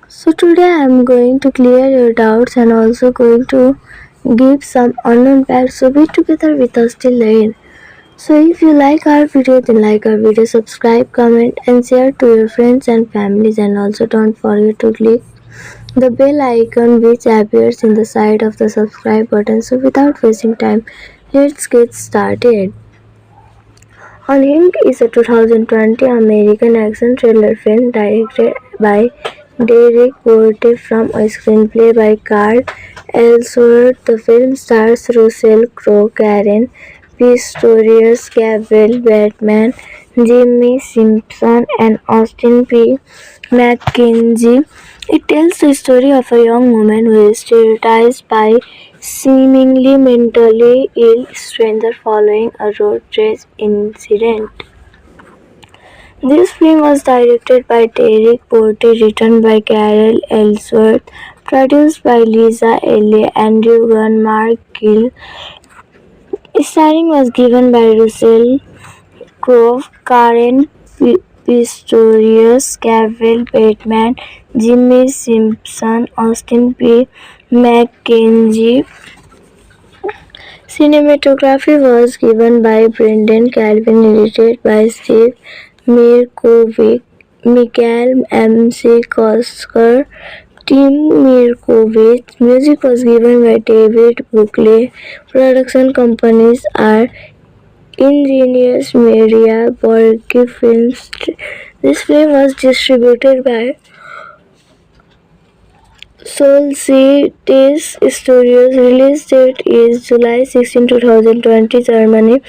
So today I am going to clear your doubts and also going to give some unknown facts. So be together with us till the end. So if you like our video, then like our video, subscribe, comment and share to your friends and families, and also don't forget to click the bell icon which appears in the side of the subscribe button. So without wasting time, let's get started. Unhinged is a 2020 American action thriller film directed by Derek Porte from a screenplay by Carl Ellsworth. The film stars Russell Crowe, Karen Pistorius, Gabriel Bateman, Jimmy Simpson, and Austin P. McKenzie. It tells the story of a young woman who is terrorized by seemingly mentally ill stranger following a road rage incident. This film was directed by Derek Porte, written by Carol Ellsworth, produced by Lisa Elliott, Andrew Gunn, Mark Gill. Starring was given by Russell Crowe, Karen Pistorius, Gabriel Bateman, Jimmy Simpson, Austin P. McKenzie. Cinematography was given by Brendan Calvin, edited by Steve Mirkovic, Michael M.C. Kosker, Tim Mirkovich. Music was given by David Buckley. Production companies are Ingenious Media, Borghi Films. This film was distributed by Solstice Studios. Release date is July 16, 2020, Germany.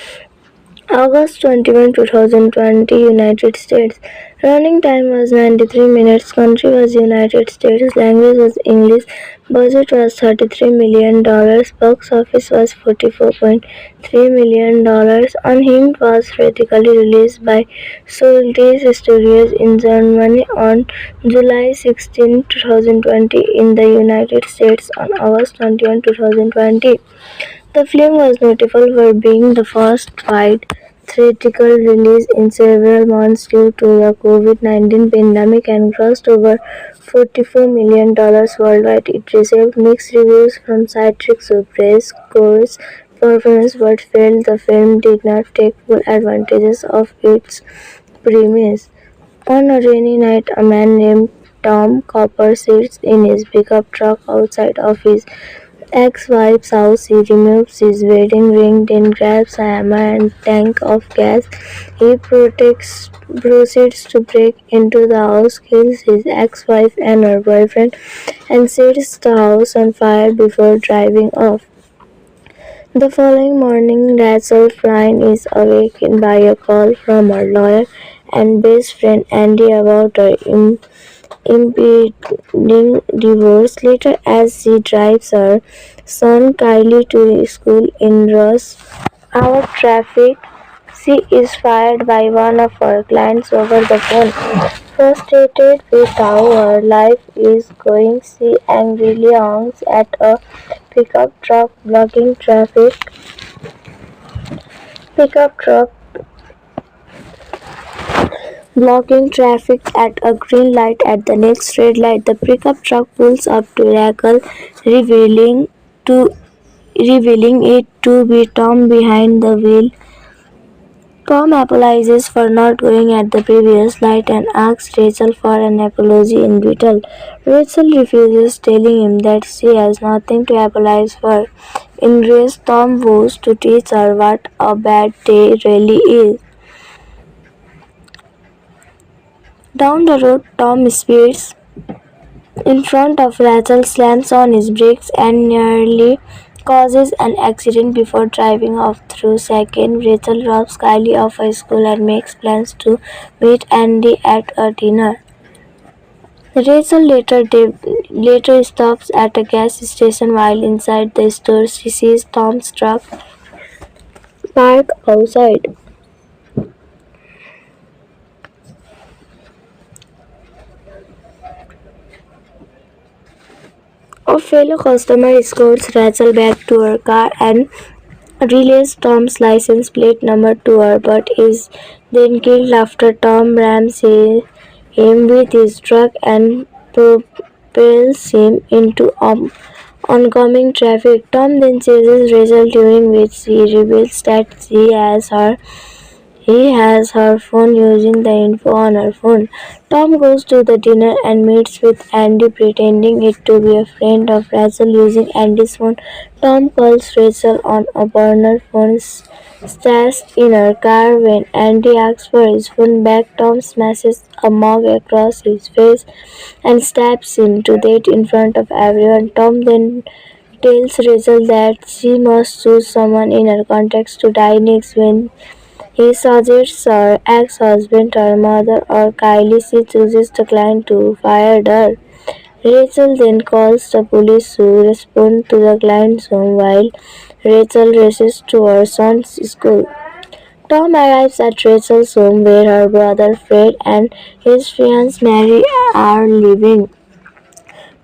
August 21, 2020, United States. Running time was 93 minutes. Country was United States. Language was English. Budget was $33 million. Box office was $44.3 million. Unhinged was theatrically released by Solstice Studios in Germany on July 16, 2020, in the United States on August 21, 2020. The film was notable for being the first wide theatrical release in several months due to the COVID-19 pandemic and grossed over $44 million worldwide. It received mixed reviews from critics who praised Core's performance but felt the film did not take full advantages of its premise. On a rainy night, a man named Tom Copper sits in his pickup truck outside of his ex-wife's house. He removes his wedding ring, then grabs a hammer and tank of gas. He proceeds to break into the house, kills his ex-wife and her boyfriend, and sets the house on fire before driving off. The following morning, Rachel Flynn is awakened by a call from her lawyer and best friend Andy about her impending divorce. Later, as she drives her son Kylie to school in rush hour traffic, she is fired by one of her clients over the phone. Frustrated with how her life is going, she angrily honks at a pickup truck pickup truck blocking traffic at a green light. At the next red light, the pickup truck pulls up to Rackle, revealing to revealing it to be Tom behind the wheel. Tom apologizes for not going at the previous light and asks Rachel for an apology in return. Rachel refuses, telling him that she has nothing to apologize for. Enraged, Tom vows to teach her what a bad day really is. Down the road, Tom speeds in front of Rachel, slams on his brakes, and nearly causes an accident before driving off. Through second, Rachel drops Kylie off at school and makes plans to meet Andy at a dinner. Rachel later stops at a gas station. While inside the store, she sees Tom's truck parked outside. A fellow customer escorts Rachel back to her car and relays Tom's license plate number to her, but is then killed after Tom rams him with his truck and propels him into oncoming traffic. Tom then chases Rachel, during which she reveals that he has her phone, using the info on her phone. Tom goes to the dinner and meets with Andy, pretending it to be a friend of Rachel using Andy's phone. Tom calls Rachel on a burner phone stashed in her car. When Andy asks for his phone back, Tom smashes a mug across his face and stabs him to death in front of everyone. Tom then tells Rachel that she must choose someone in her contacts to die next. When he suggests her ex-husband, her mother, or Kylie, she chooses the client who fired her. Rachel then calls the police, who respond to the client's home while Rachel races to her son's school. Tom arrives at Rachel's home, where her brother Fred and his fiancée Mary are living.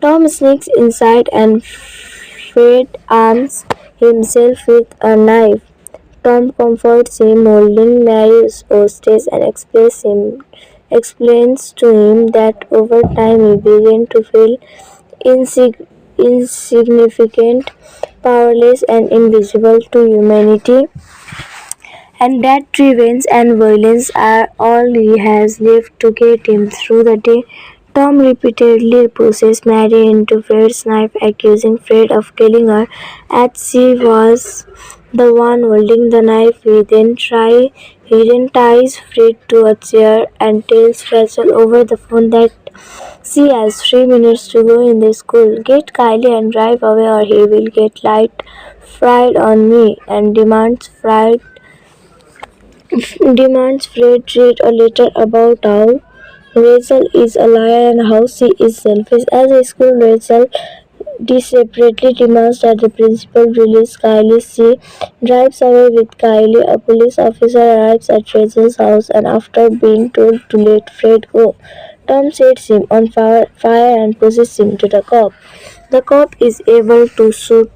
Tom sneaks inside and Fred arms himself with a knife. Tom comforts him, holding Mary's hostage, and explains to him that over time he began to feel insignificant, powerless, and invisible to humanity, and that revenge and violence are all he has left to get him through the day. Tom repeatedly pushes Mary into Fred's knife, accusing Fred of killing her, as she was the one holding the knife. He then ties Fred to a chair and tells Rachel over the phone that she has 3 minutes to go in the school. Get Kylie and drive away, or he will get light fried on me, and demands Fred read a letter about how Rachel is a liar and how she is selfish. As a school, Rachel desperately demands that the principal release Kylie. She drives away with Kylie. A police officer arrives at Rachel's house, and after being told to let Fred go, Tom sets him on fire and pushes him to the cop. The cop is able to shoot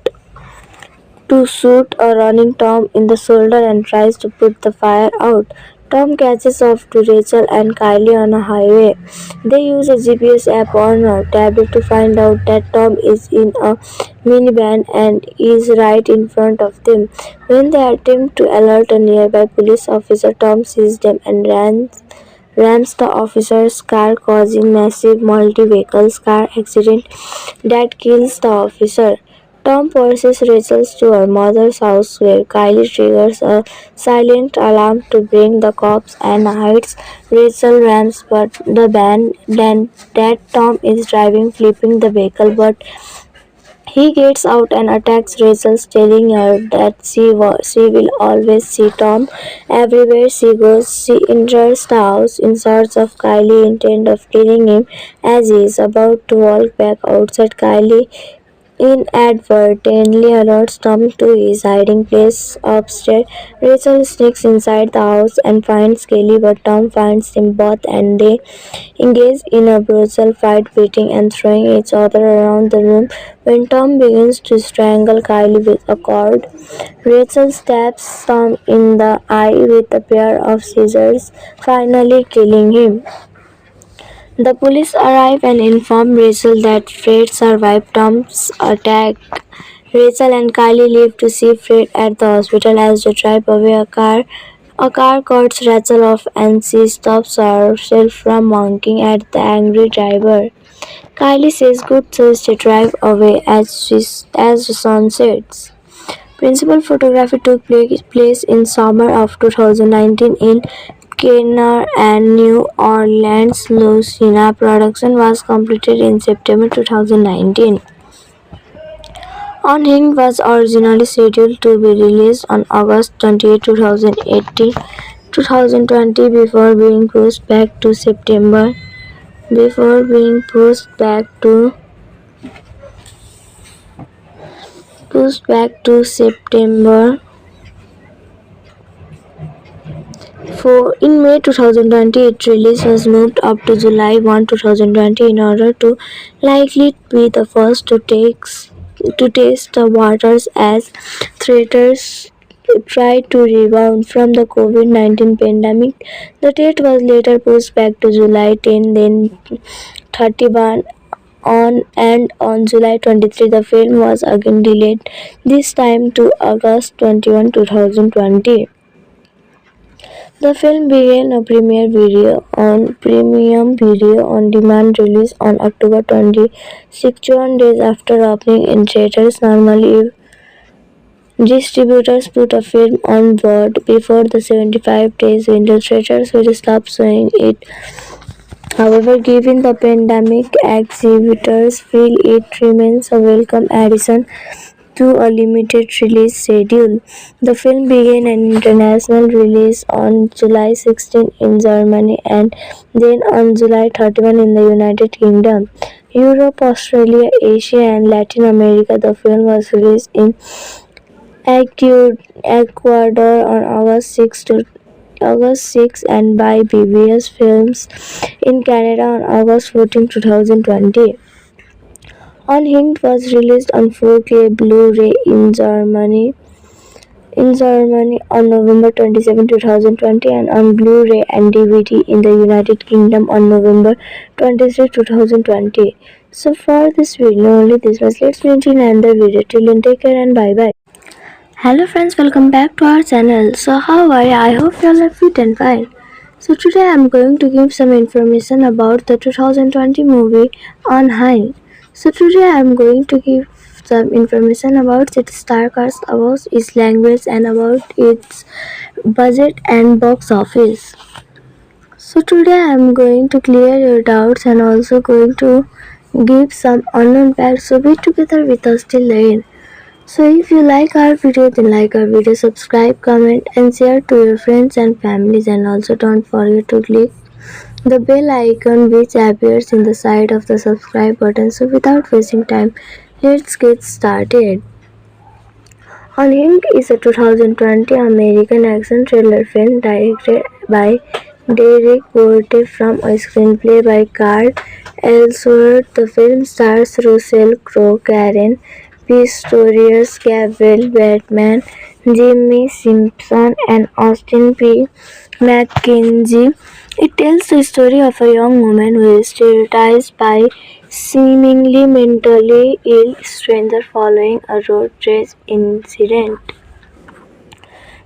a running Tom in the shoulder and tries to put the fire out. Tom catches up to Rachel and Kylie on a highway. They use a GPS app on a tablet to find out that Tom is in a minivan and is right in front of them. When they attempt to alert a nearby police officer, Tom sees them and rams the officer's car, causing massive multi-vehicle car accident that kills the officer. Tom pursues Rachel to her mother's house where Kylie triggers a silent alarm to bring the cops and hides Rachel rams but the van then that Tom is driving flipping the vehicle but he gets out and attacks Rachel, telling her that she will always see Tom everywhere she goes. She enters the house in search of Kylie, intent of killing him. As he is about to walk back outside, Kylie inadvertently alerts Tom to his hiding place upstairs. Rachel sneaks inside the house and finds Kelly, but Tom finds them both and they engage in a brutal fight, beating and throwing each other around the room. When Tom begins to strangle Kylie with a cord, Rachel stabs Tom in the eye with a pair of scissors, finally killing him. The police arrive and inform Rachel that Fred survived Tom's attack. Rachel and Kylie leave to see Fred at the hospital. As they drive away, a car cuts Rachel off and she stops herself from honking at the angry driver. Kylie says good choice to drive away as the sun sets. Principal photography took place in summer of 2019 in Kenner and New Orleans, Louisiana. Production was completed in September 2019. Unhinged was originally scheduled to be released on August 28, 2020 before being pushed back to September 4. In May 2020, its release was moved up to July 1, 2020 in order to likely be the first to test the waters as theaters tried to rebound from the COVID-19 pandemic. The date was later pushed back to July 10, then 31 on July 23 the film was again delayed, this time to August 21, 2020. The film began a premium video on demand release on October 26, 1 days after opening in theaters. Normally, distributors put a film on board before the 75 days window. Theaters will stop showing it. However, given the pandemic, exhibitors feel it remains a welcome addition to a limited release schedule. The film began an international release on July 16 in Germany and then on July 31 in the United Kingdom. Europe, Australia, Asia and Latin America. The film was released in Ecuador on August 6 and by BBS Films in Canada on August 14, 2020. Unhinged was released on 4K Blu-ray in Germany on November 27, 2020 and on Blu-ray and DVD in the United Kingdom on November 23, 2020. So for this video only this was. Let's meet in another video. Till then take care and bye bye. Hello friends, welcome back to our channel. So how are you? I hope you all are fit and fine. So today I am going to give some information about the 2020 movie Unhinged. So today I am going to give some information about its star cast, about its language and about its budget and box office. So today I am going to clear your doubts and also going to give some unknown facts. So be together with us till the end. So if you like our video, then like our video, subscribe, comment and share to your friends and families, and also don't forget to click the bell icon which appears in the side of the subscribe button. So without wasting time, let's get started. Unhinged is a 2020 American action thriller film directed by Derek Porte from a screenplay by Carl Ellsworth. The film stars Russell Crowe, Karen Pistorius, Gabriel Batman, Jimmy Simpson, and Austin P. McKenzie. It tells the story of a young woman who is terrorized by seemingly mentally ill stranger following a road rage incident.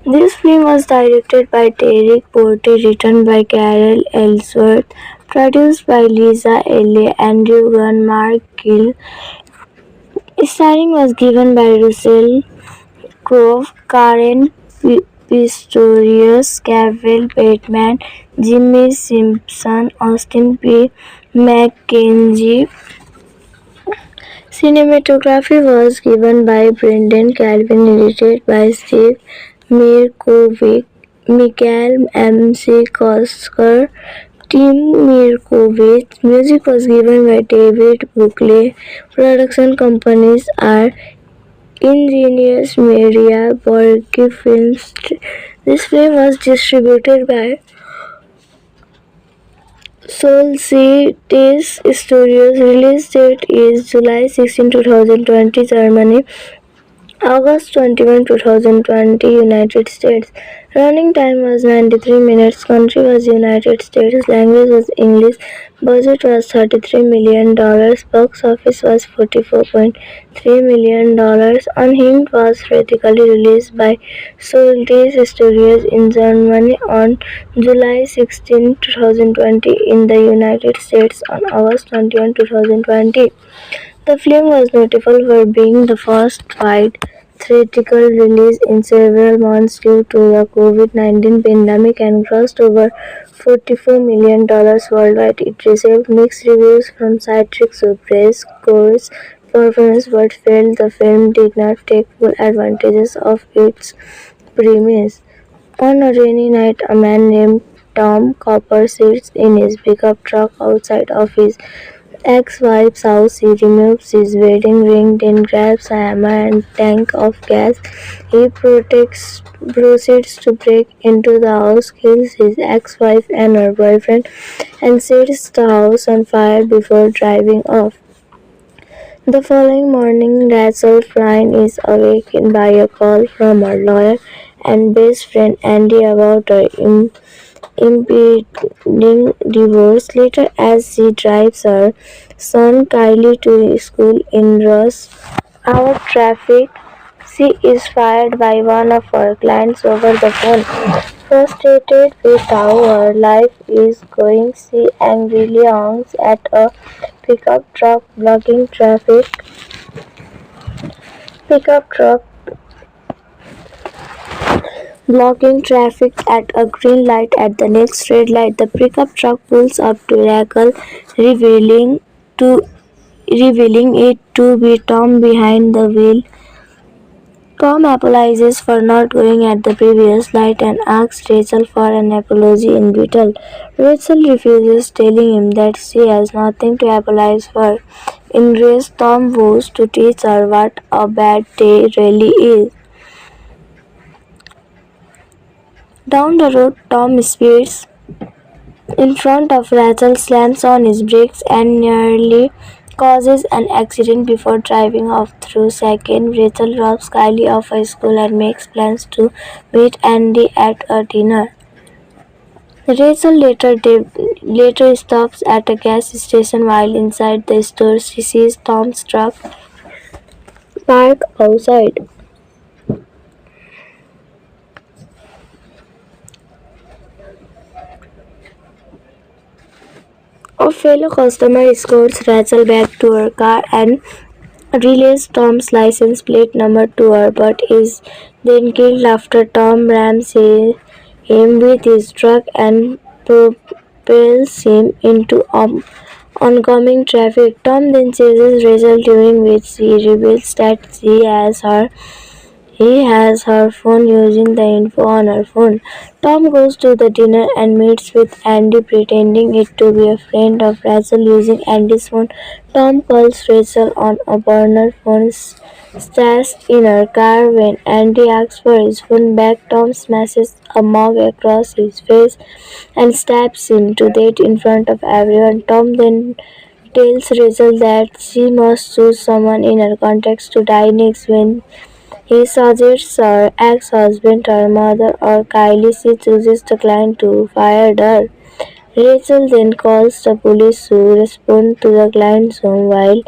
This film was directed by Derek Porte, written by Carol Ellsworth, produced by Lisa Elliott, Andrew Gunn, Mark Gill. Starring was given by Russell Crowe, Karen Pistorius, Gabriel Bateman, Jimmy Simpson, Austin P. McKenzie. Cinematography was given by Brendan Calvin, edited by Steve Mirkovic, Michael M.C. Kosker, Tim Mirkovich. Music was given by David Buckley. Production companies are Ingenious Media, Borghi Films. This film was distributed by Solstice Studios. Release date is July 16, 2020, Germany. August 21, 2020, United States. Running time was 93 minutes. Country was United States. Language was English. Budget was $33 million. Box office was $44.3 million. Unhinged was theatrically released by Solstice Studios in Germany on July 16, 2020, in the United States on August 21, 2020. The film was notable for being the first wide theatrical release in several months due to the COVID-19 pandemic and grossed over $44 million worldwide. It received mixed reviews from critics who praised Core's performance but felt the film did not take full advantage of its premise. On a rainy night, a man named Tom Copper sits in his pickup truck outside of his ex-wife's house. He removes his wedding ring, then grabs a hammer and tank of gas. He proceeds to break into the house, kills his ex-wife and her boyfriend, and sets the house on fire before driving off. The following morning, Rachel Flynn is awakened by a call from her lawyer and best friend Andy about her impending divorce. Later, as she drives her son Kylie to school in rush hour traffic, she is fired by one of her clients over the phone. Frustrated with how her life is going, she angrily honks at a pickup truck blocking traffic. Pickup truck blocking traffic at a green light. At the next red light, the pickup truck pulls up to Rachel, revealing it to be Tom behind the wheel. Tom apologizes for not going at the previous light and asks Rachel for an apology in return. Rachel refuses, telling him that she has nothing to apologize for. Enraged, Tom vows to teach her what a bad day really is. Down the road, Tom speeds in front of Rachel, slams on his brakes, and nearly causes an accident before driving off. Through second, Rachel drops Kylie off at school and makes plans to meet Andy at a dinner. Rachel later stops at a gas station. While inside the store, she sees Tom's truck parked outside. A fellow customer escorts Rachel back to her car and relays Tom's license plate number to her, but is then killed after Tom rams him with his truck and propels him into oncoming traffic. Tom then chases Rachel, during which she reveals that he has her phone, using the info on her phone. Tom goes to the dinner and meets with Andy, pretending it to be a friend of Rachel using Andy's phone. Tom calls Rachel on a burner phone stashed in her car. When Andy asks for his phone back, Tom smashes a mug across his face and stabs him to death in front of everyone. Tom then tells Rachel that she must choose someone in her contacts to die next. When He suggests her ex-husband, her mother, or Kylie. She chooses the client to fire her. Rachel then calls the police who respond to the client's home while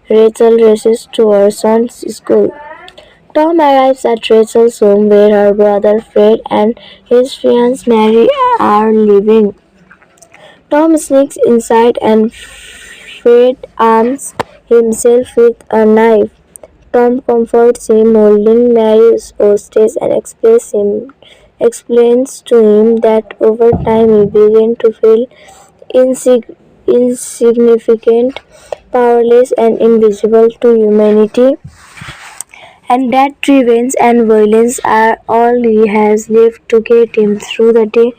Rachel races to her son's school. Tom arrives at Rachel's home where her brother Fred and his fiancée Mary are living. Tom sneaks inside and Fred arms himself with a knife. Tom comforts him, holding Mary's hostage, and explains to him that over time he began to feel insignificant, powerless, and invisible to humanity, and that revenge and violence are all he has left to get him through the day.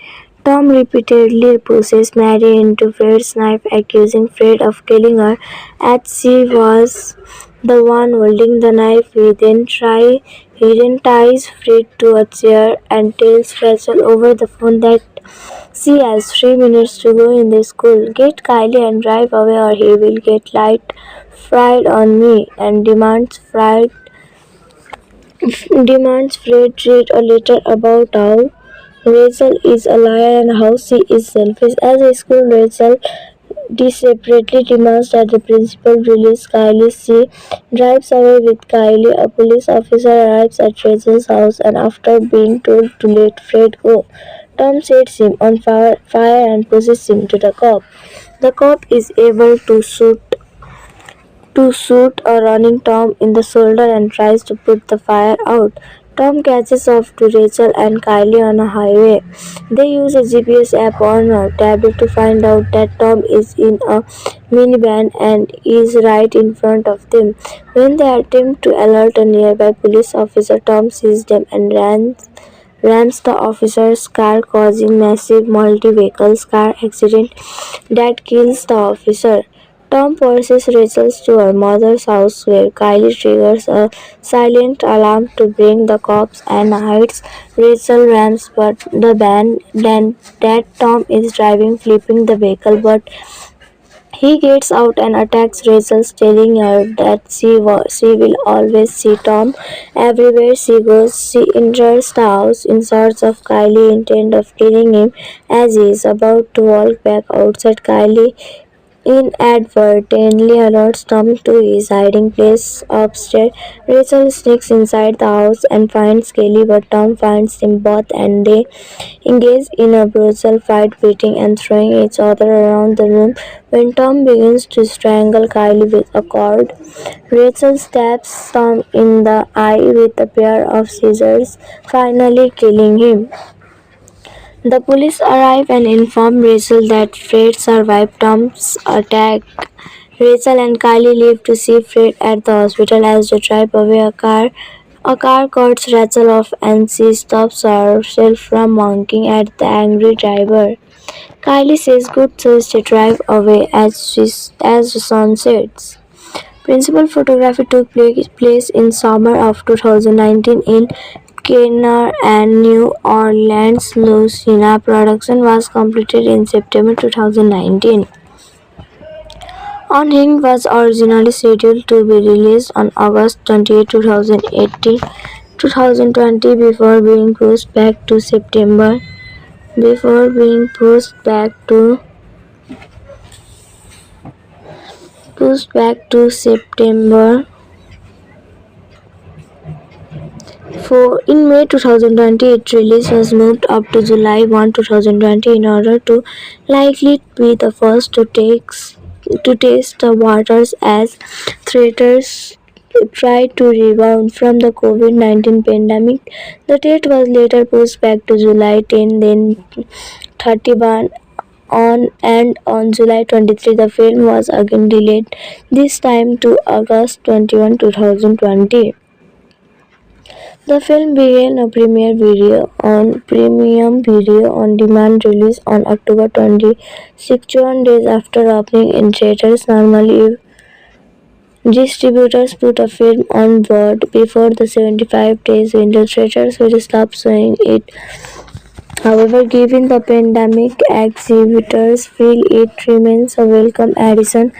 Tom repeatedly pushes Mary into Fred's knife, accusing Fred of killing her, as she was the one holding the knife. He then ties Fred to a chair and tells Rachel over the phone that she has 3 minutes to go in the school. Get Kylie and drive away, or he will get light fried on me, and demands Fred read a letter about how Rachel is a liar and how she is selfish. As a school, Rachel desperately demands that the principal release Kylie. She drives away with Kylie. A police officer arrives at Rachel's house, and after being told to let Fred go, Tom sets him on fire and pushes him to the cop. The cop is able to shoot a running Tom in the shoulder and tries to put the fire out. Tom catches up to Rachel and Kylie on a highway. They use a GPS app on her tablet to find out that Tom is in a minivan and is right in front of them. When they attempt to alert a nearby police officer, Tom sees them and rams the officer's car, causing massive multi-vehicle car accident that kills the officer. Tom pursues Rachel to her mother's house where Kylie triggers a silent alarm to bring the cops and hides Rachel rams but the van that Tom is driving, flipping the vehicle, but he gets out and attacks Rachel, telling her that she will always see Tom everywhere she goes. She enters the house in search of Kylie, intent of killing him. As he is about to walk back outside, Kylie inadvertently alerts Tom to his hiding place upstairs. Rachel sneaks inside the house and finds Kelly, but Tom finds them both and they engage in a brutal fight, beating and throwing each other around the room. When Tom begins to strangle Kylie with a cord, Rachel stabs Tom in the eye with a pair of scissors, finally killing him. The police arrive and inform Rachel that Fred survived Tom's attack. Rachel and Kylie leave to see Fred at the hospital. As they drive away, a car cuts Rachel off and she stops herself from honking at the angry driver. Kylie says good choice to drive away as the sun sets. Principal photography took place in summer of 2019 in Kenner and New Orleans. Louisiana. Production was completed in September 2019. On Hing was originally scheduled to be released on August 28, 2020 before being pushed back to September 4. In May 2020, its release was moved up to July 1, 2020 in order to likely be the first to test the waters as theaters tried to rebound from the COVID-19 pandemic. The date was later pushed back to July 10, then 31 on July 23 the film was again delayed, this time to August 21, 2020. The film began a premium video on demand release on October 26, 1 days after opening in theaters. Normally, distributors put a film on board before the 75 days window. Theaters will stop showing it. However, given the pandemic, exhibitors feel it remains a welcome addition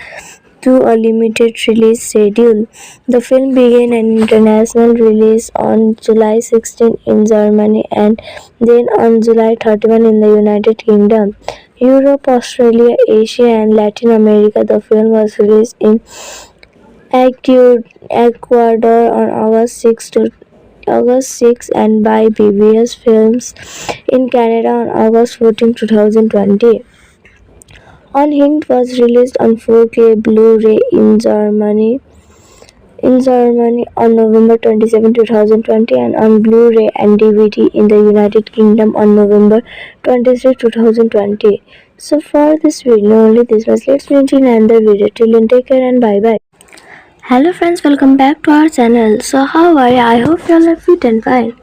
to a limited release schedule. The film began an international release on July 16 in Germany and then on July 31 in the United Kingdom. Europe, Australia, Asia, and Latin America. The film was released in Ecuador on August 6 and by BBS Films in Canada on August 14, 2020. Unhinged was released on 4K Blu-ray in Germany on November 27, 2020 and on Blu-ray and DVD in the United Kingdom on November 23, 2020. So for this video only this much. Let's meet in another video. Till then take care and bye bye. Hello friends, welcome back to our channel. So how are you? I hope you all are fit and fine.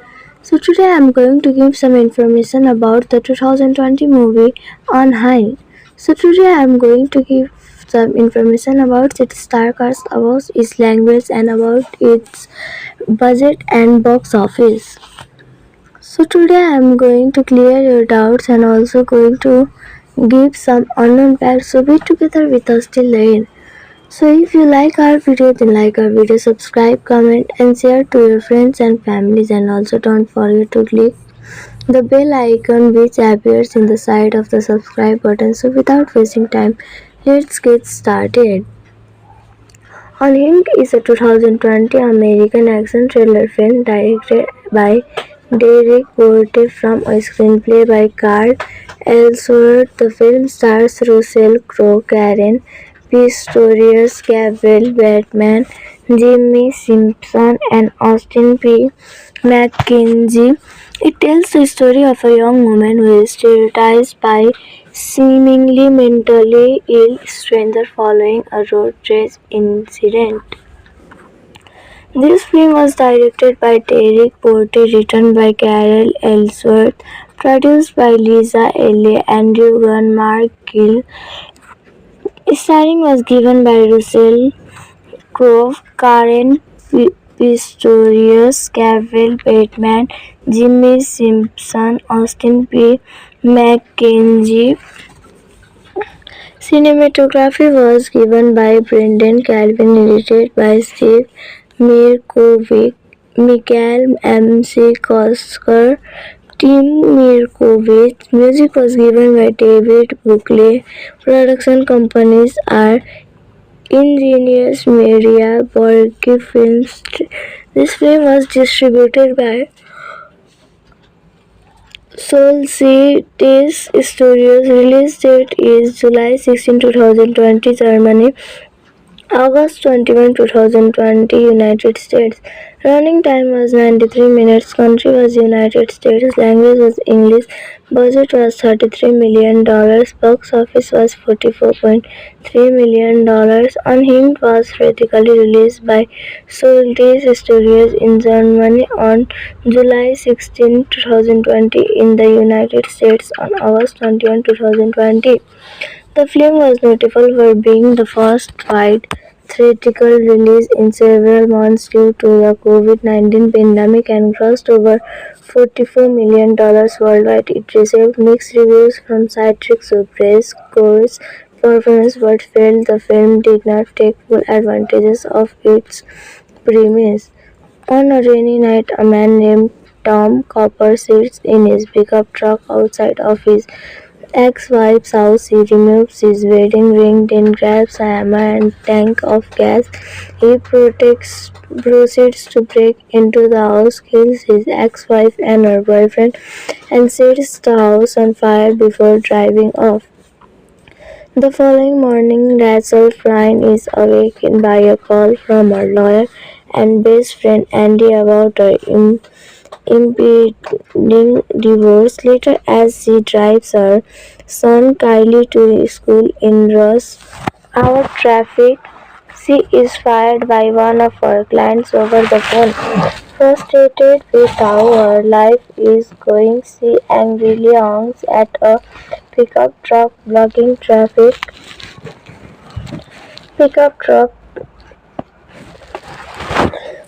So today I am going to give some information about the 2020 movie Unhinged. So today I am going to give some information about its star cast, about its language and about its budget and box office. So today I am going to clear your doubts and also going to give some unknown facts. So be together with us till the end. So if you like our video, then like our video, subscribe, comment and share to your friends and families, and also don't forget to click the bell icon which appears in the side of the subscribe button. So without wasting time, let's get started. Unhinged is a 2020 American action thriller film directed by Derek Porte from a screenplay by Carl Ellsworth. The film stars Russell Crowe, Karen Pistorius, Gabriel Batman, Jimmy Simpson, and Austin P. McKenzie. It tells the story of a young woman who is terrorized by seemingly mentally ill stranger following a road rage incident. This film was directed by Derek Porte, written by Carol Ellsworth, produced by Lisa Elliott, Andrew Gunn, Mark Gill. Starring was given by Russell Crowe, Karen Pistorius, Gabriel Bateman, Jimmy Simpson, Austin P. McKenzie. Cinematography was given by Brendan Calvin, edited by Steve Mirkovic, Michael M.C. Kosker, Tim Mirkovich. Music was given by David Buckley. Production companies are Ingenious Media, Borghi Films. This film was distributed by Solstice Studios. Release date is July 16, 2020, Germany. August 21, 2020, United States. Running time was 93 minutes. Country was United States. Language was English. Budget was $33 million. Box office was $44.3 million. Unhinged was critically released by Solstice Studios in Germany on July 16, 2020, in the United States on August 21, 2020. The film was notable for being the first wide theatrical release in several months due to the COVID-19 pandemic and grossed over $44 million worldwide. It received mixed reviews from critics who praised Core's performance but felt the film did not take full advantage of its premise. On a rainy night, a man named Tom Copper sits in his pickup truck outside of his ex-wife's house. He removes his wedding ring, then grabs a hammer and tank of gas. He proceeds to break into the house, kills his ex-wife and her boyfriend, and sets the house on fire before driving off. The following morning, Rachel Flynn is awakened by a call from her lawyer and best friend Andy about her impending divorce. Later, as she drives her son Kylie to school in rush hour traffic, she is fired by one of her clients over the phone. Frustrated with how her life is going, she angrily honks at a pickup truck blocking traffic.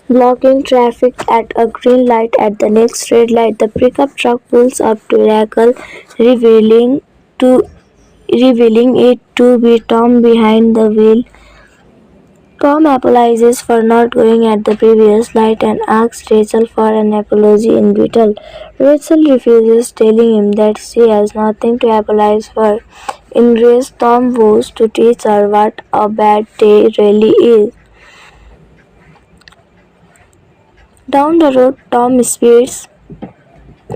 Blocking traffic at a green light. At the next red light, the pickup truck pulls up to Rachel, revealing it to be Tom behind the wheel. Tom apologizes for not going at the previous night and asks Rachel for an apology in return. Rachel refuses, telling him that she has nothing to apologize for. Enraged, Tom vows to teach her what a bad day really is. Down the road, Tom speeds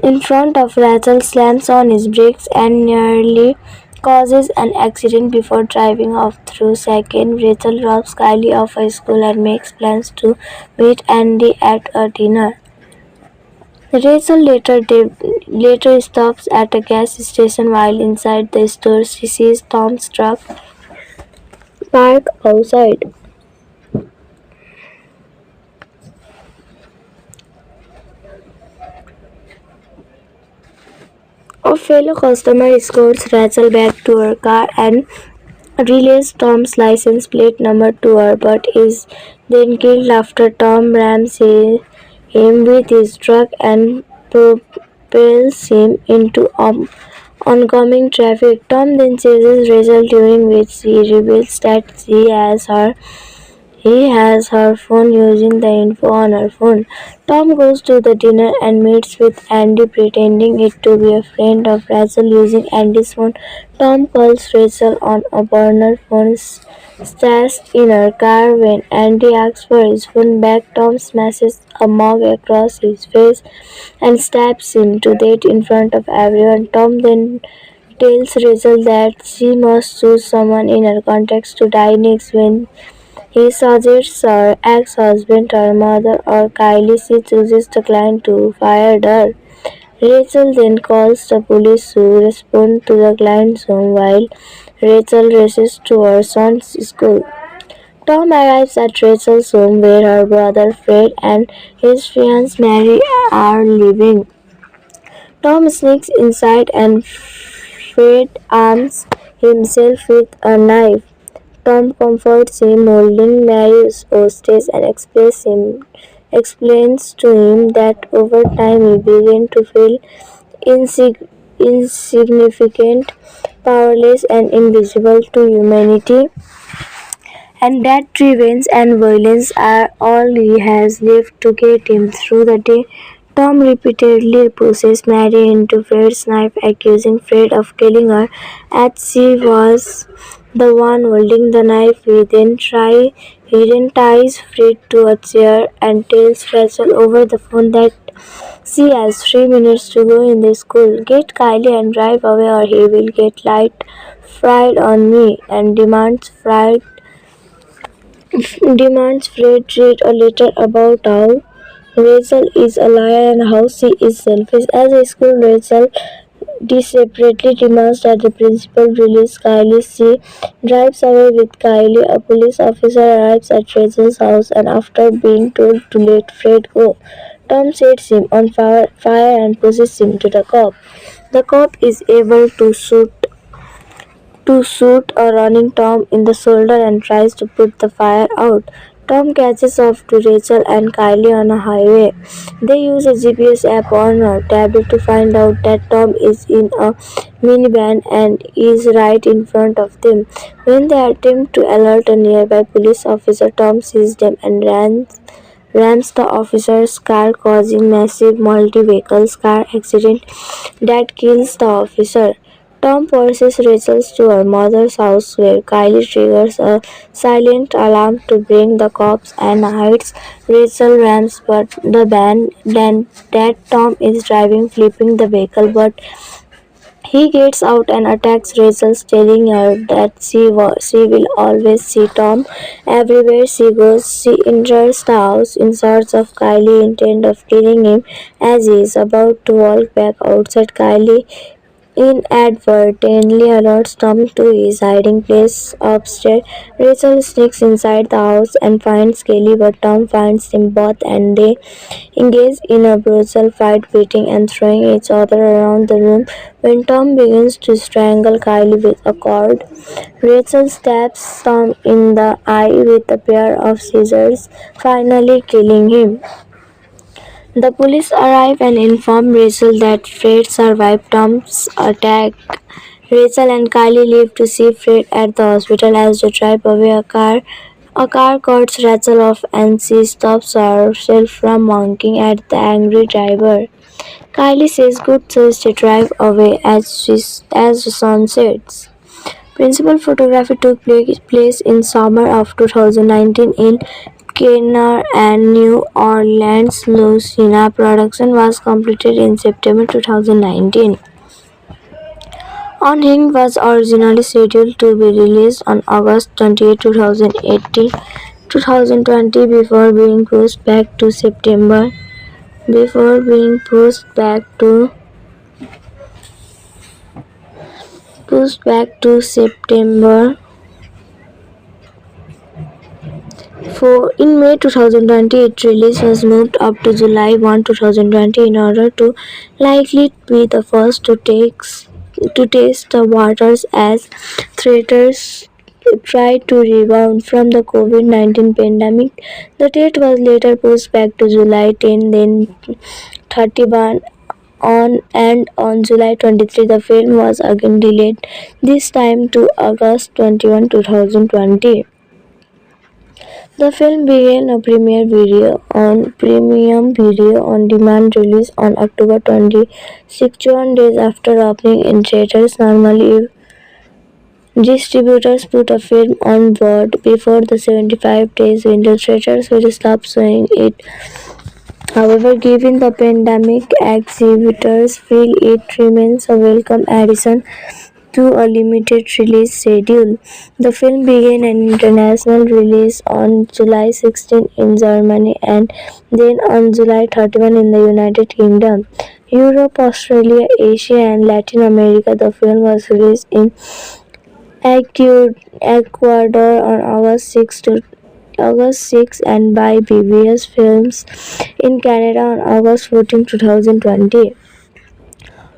in front of Rachel, slams on his brakes, and nearly causes an accident before driving off through second. Rachel drops Kylie off at school and makes plans to meet Andy at a dinner. Rachel later stops at a gas station while inside the store she sees Tom's truck parked outside. A fellow customer escorts Rachel back to her car and relays Tom's license plate number to her, but is then killed after Tom rams him with his truck and propels him into oncoming traffic. Tom then chases Rachel, during which she reveals that he has her phone using the info on her phone. Tom goes to the dinner and meets with Andy, pretending it to be a friend of Rachel using Andy's phone. Tom calls Rachel on a burner phone stashed in her car. When Andy asks for his phone back, Tom smashes a mug across his face and stabs him to death in front of everyone. Tom then tells Rachel that she must choose someone in her contacts to die next. When he suggests her ex-husband, her mother, or Kylie, she chooses the client who fired her. Rachel then calls the police, who respond to the client's home while Rachel races to her son's school. Tom arrives at Rachel's home where her brother Fred and his fiancée Mary are living. Tom sneaks inside and Fred arms himself with a knife. Tom comforts him, holding Mary's hostage, and explains to him that over time he began to feel insignificant, powerless, and invisible to humanity, and that revenge and violence are all he has left to get him through the day. Tom repeatedly pushes Mary into Fred's knife, accusing Fred of killing her, as she was the one holding the knife. He then ties Fred to a chair and tells Rachel over the phone that she has 3 minutes to go in the school. Get Kylie and drive away, or he will get light fried on me, and demands Fred read a letter about how Rachel is a liar and how she is selfish. As a school, Rachel desperately demands that the principal release Kylie. She drives away with Kylie. A police officer arrives at Rachel's house, and after being told to let Fred go, Tom sets him on fire and pushes him to the cop. The cop is able to shoot a running Tom in the shoulder and tries to put the fire out. Tom catches up to Rachel and Kylie on a highway. They use a GPS app on her tablet to find out that Tom is in a minivan and is right in front of them. When they attempt to alert a nearby police officer, Tom sees them and rams the officer's car, causing massive multi-vehicle car accident that kills the officer. Tom pursues Rachel to her mother's house, where Kylie triggers a silent alarm to bring the cops and hides Rachel rams but the van that Tom is driving, flipping the vehicle, but he gets out and attacks Rachel, telling her that she will always see Tom everywhere she goes. She enters the house in search of Kylie, intent of killing him. As he is about to walk back outside, Kylie inadvertently alerts Tom to his hiding place upstairs. Rachel sneaks inside the house and finds Kelly, but Tom finds them both and they engage in a brutal fight, beating and throwing each other around the room. When Tom begins to strangle Kylie with a cord, Rachel stabs Tom in the eye with a pair of scissors, finally killing him. The police arrive and inform Rachel that Fred survived Tom's attack. Rachel and Kylie leave to see Fred at the hospital. As they drive away, A car cuts Rachel off and she stops herself from honking at the angry driver. Kylie says good choice to drive away as the sun sets. Principal photography took place in summer of 2019 in Kenner and New Orleans, Louisiana. Production was completed in September 2019. On was originally scheduled to be released on August 28, 2020 before being pushed back to September 4. In May 2020, its release was moved up to July 1, 2020 in order to likely be the first to test the waters as theaters tried to rebound from the COVID-19 pandemic. The date was later pushed back to July 10, then 31 on July 23 the film was again delayed, this time to August 21, 2020. The film began a premium video on demand release on October 21 days after opening in theaters. Normally, distributors put a film on board before the 75 days window. Theaters will stop showing it. However, given the pandemic, exhibitors feel it remains a welcome addition to a limited release schedule. The film began an international release on July 16 in Germany and then on July 31 in the United Kingdom. Europe, Australia, Asia, and Latin America. The film was released in Ecuador on August 6 and by BBS Films in Canada on August 14, 2020.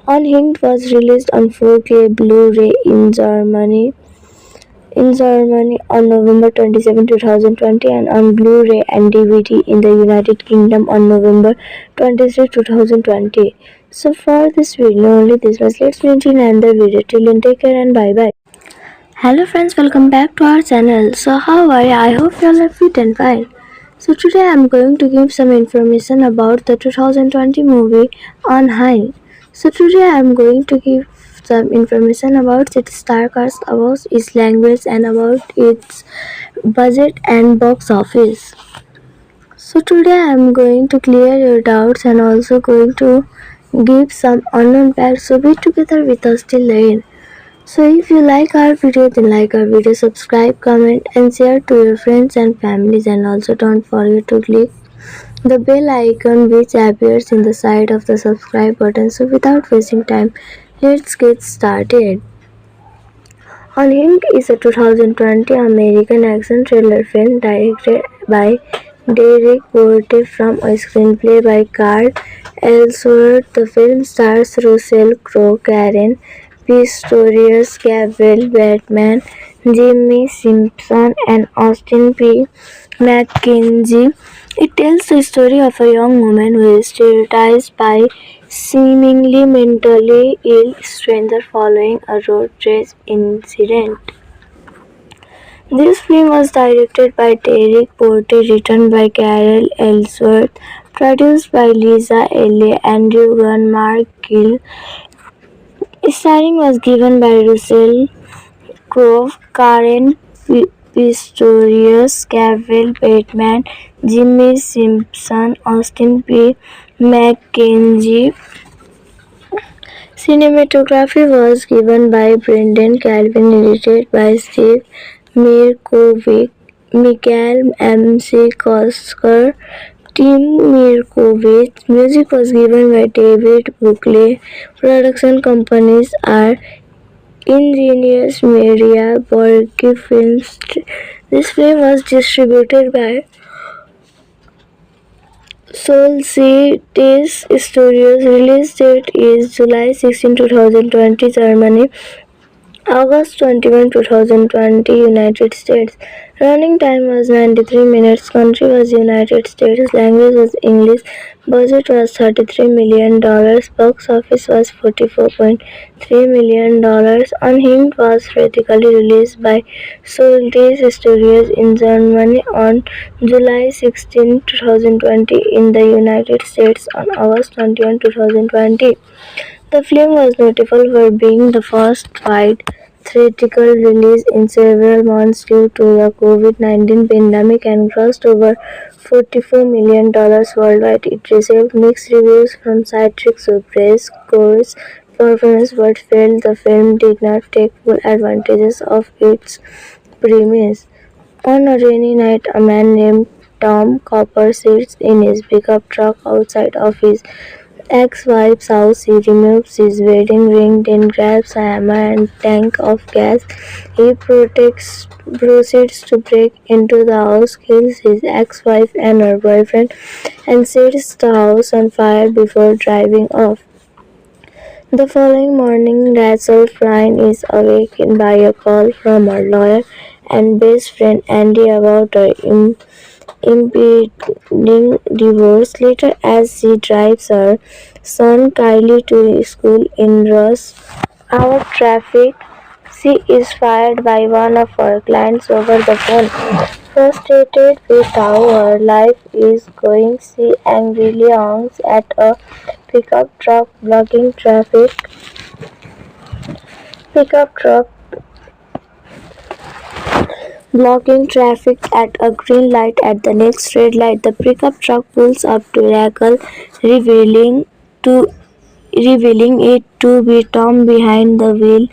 Unhinged was released on 4K Blu-ray in Germany on November 27, 2020 and on Blu-ray and DVD in the United Kingdom on November 23, 2020. So for this video only this was. Let's meet in another video. Till then take care and bye bye. Hello friends, welcome back to our channel. So how are you? I hope you all are fit and fine. So today I am going to give some information about the 2020 movie On High. So today I am going to give some information about its star cast, about its language and about its budget and box office. So today I am going to clear your doubts and also going to give some unknown facts. So be together with us till the end. So if you like our video, then like our video, subscribe, comment and share to your friends and families, and also don't forget to click the bell icon which appears in the side of the subscribe button. So without wasting time, let's get started. Unhinged is a 2020 American action thriller film directed by Derek Porte from a screenplay by Carl Ellsworth. The film stars Russell Crowe, Karen Pistorius, Gabriel Batman, Jimmy Simpson, and Austin P. McKenzie. It tells the story of a young woman who is terrorized by seemingly mentally ill stranger following a road rage incident. This film was directed by Derek Porte, written by Carol Ellsworth, produced by Lisa L.A., Andrew Gunn, Mark Gill. Starring was given by Russell Crowe, Karen Pistorius, Gabriel Bateman, Jimmy Simpson, Austin P. McKenzie. Cinematography was given by Brendan Calvin, edited by Steve Mirkovic, Michael M.C. Kosker, Tim Mirkovich. Music was given by David Buckley. Production companies are Ingenious Media, Borghi Films. This film was distributed by Solstice Studios. Release date is July 16, 2020, Germany. August 21, 2020, United States. Running time was 93 minutes. Country was United States. Language was English. Budget was $33 million. Box office was $44.3 million. Unhinged was critically released by Soltis Studios in Germany on July 16, 2020, in the United States on August 21, 2020. The film was notable for being the first wide theatrical release in several months due to the COVID-19 pandemic and grossed over $44 million worldwide. It received mixed reviews from critics who praised Core's performance but felt the film did not take full advantages of its premise. On a rainy night, a man named Tom Copper sits in his pickup truck outside of his ex-wife's house. He removes his wedding ring, then grabs a hammer and tank of gas. He proceeds to break into the house, kills his ex-wife and her boyfriend, and sets the house on fire before driving off. The following morning, Rachel Flynn is awakened by a call from her lawyer and best friend Andy about her impending divorce. Later, as she drives her son Kylie to school in rush hour traffic, she is fired by one of her clients over the phone. Frustrated with how her life is going, she angrily honks at a pickup truck blocking traffic. Pickup truck blocking traffic at a green light. At the next red light, the pickup truck pulls up to Rackle, revealing to revealing it to be Tom behind the wheel.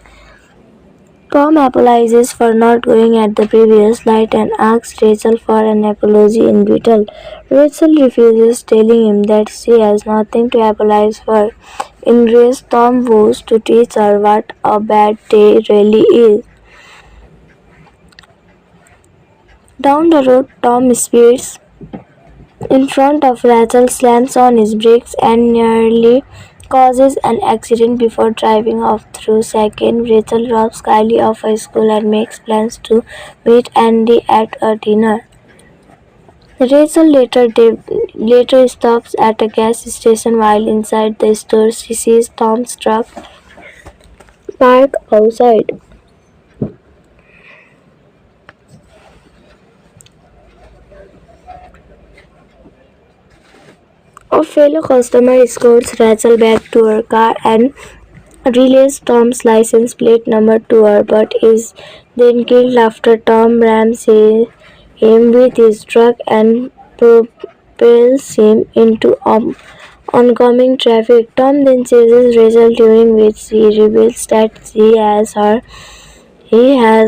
Tom apologizes for not going at the previous light and asks Rachel for an apology in return. Rachel refuses, telling him that she has nothing to apologize for. Enraged, Tom vows to teach her what a bad day really is. Down the road, Tom speeds in front of Rachel, slams on his brakes, and nearly causes an accident before driving off. Through second, Rachel drops Kylie off at school and makes plans to meet Andy at a dinner. Rachel later stops at a gas station. While inside the store, she sees Tom's truck parked outside. A fellow customer escorts Rachel back to her car and relays Tom's license plate number to her, but is then killed after Tom rams him with his truck and propels him into oncoming traffic. Tom then chases Rachel, during which he reveals that he has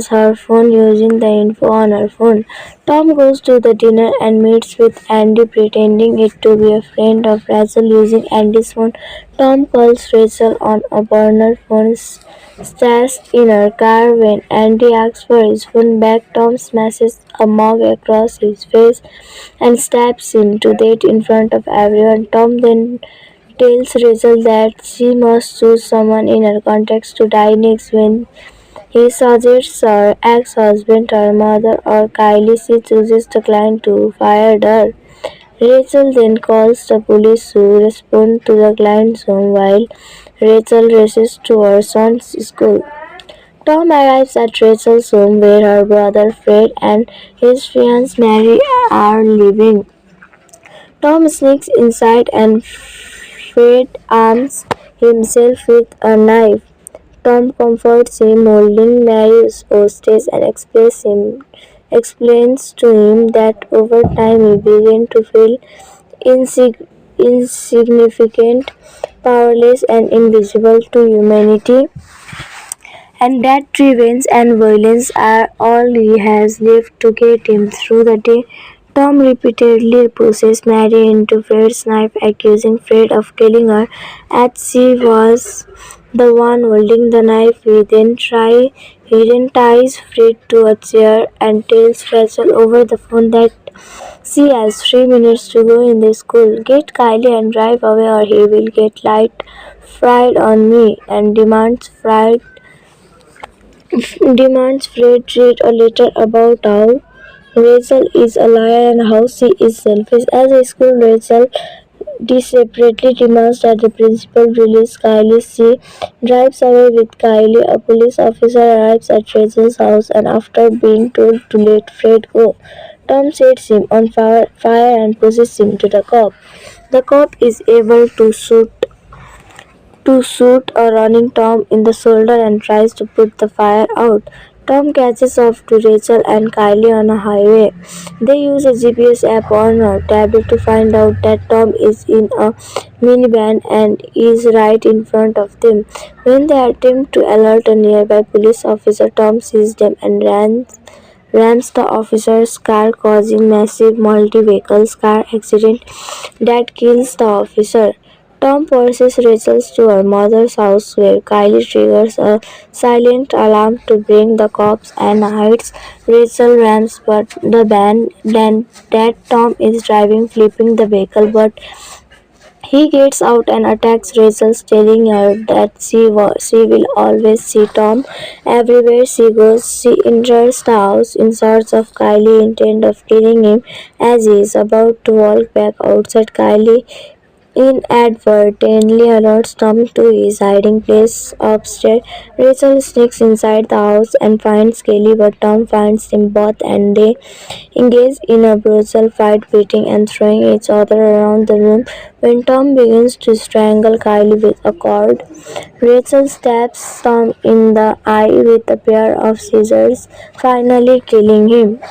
her phone, using the info on her phone. Tom goes to the dinner and meets with Andy, pretending it to be a friend of Rachel using Andy's phone. Tom calls Rachel on a burner phone stashed in her car. When Andy asks for his phone back, Tom smashes a mug across his face and stabs him to death in front of everyone. Tom then tells Rachel that she must choose someone in her contacts to die next. When he suggests her ex-husband, her mother, or Kylie, she chooses the client to fire her. Rachel then calls the police, who respond to the client's home while Rachel races to her son's school. Tom arrives at Rachel's home, where her brother Fred and his fiancée Mary are living. Tom sneaks inside and Fred arms himself with a knife. Tom comforts him, holding Mary's hostage, and explains to him that over time he began to feel insignificant, powerless, and invisible to humanity, and that revenge and violence are all he has left to get him through the day. Tom repeatedly pushes Mary into Fred's knife, accusing Fred of killing her, as she was the one holding the knife. He then ties Fred to a chair and tells Rachel over the phone that she has 3 minutes to go in the school. Get Kylie and drive away, or he will get light fried on me, and demands Fred demands Fred read a letter about how Rachel is a liar and how she is selfish. As a school, Rachel desperately demands that the principal release Kylie. She drives away with Kylie. A police officer arrives at Rachel's house and after being told to let Fred go, Tom sets him on fire and pushes him to the cop. The cop is able to shoot a running Tom in the shoulder and tries to put the fire out. Tom catches up to Rachel and Kylie on a highway. They use a GPS app on a tablet to find out that Tom is in a minivan and is right in front of them. When they attempt to alert a nearby police officer, Tom sees them and rams the officer's car, causing massive multi-vehicle car accident that kills the officer. Tom pursues Rachel to her mother's house where Kylie triggers a silent alarm to bring the cops and hides Rachel rams but the van that Tom is driving flipping the vehicle but he gets out and attacks Rachel, telling her that she will always see Tom everywhere she goes. She enters the house in search of Kylie, intent of killing him. As he is about to walk back outside, Kylie inadvertently alerts Tom to his hiding place upstairs. Rachel sneaks inside the house and finds Kelly, but Tom finds them both and they engage in a brutal fight, beating and throwing each other around the room. When Tom begins to strangle Kylie with a cord, Rachel stabs Tom in the eye with a pair of scissors, finally killing him.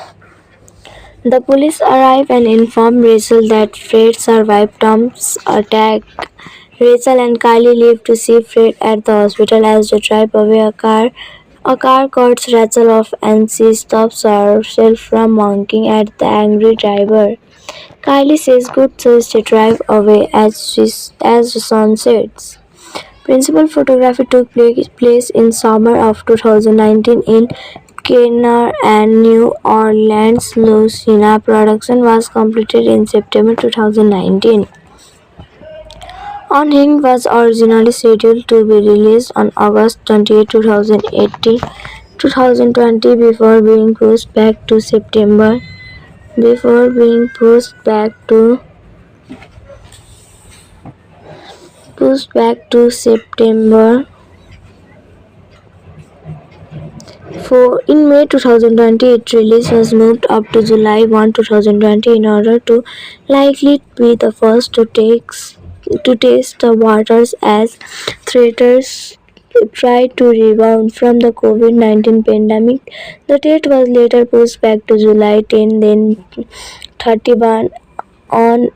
The police arrive and inform Rachel that Fred survived Tom's attack. Rachel and Kylie leave to see Fred at the hospital. As they drive away, a car cuts Rachel off and she stops herself from honking at the angry driver. Kylie says good choice to drive away as the sun sets. Principal photography took place in summer of 2019 in Kenner and New Orleans. Louisiana production was completed in September 2019. Unhinged was originally scheduled to be released on August 28, 2020 before being pushed back to September 4. In May 2020, its release was moved up to July 1, 2020 in order to likely be the first to taste the waters as theaters tried to rebound from the COVID-19 pandemic. The date was later pushed back to July 10, then 31 on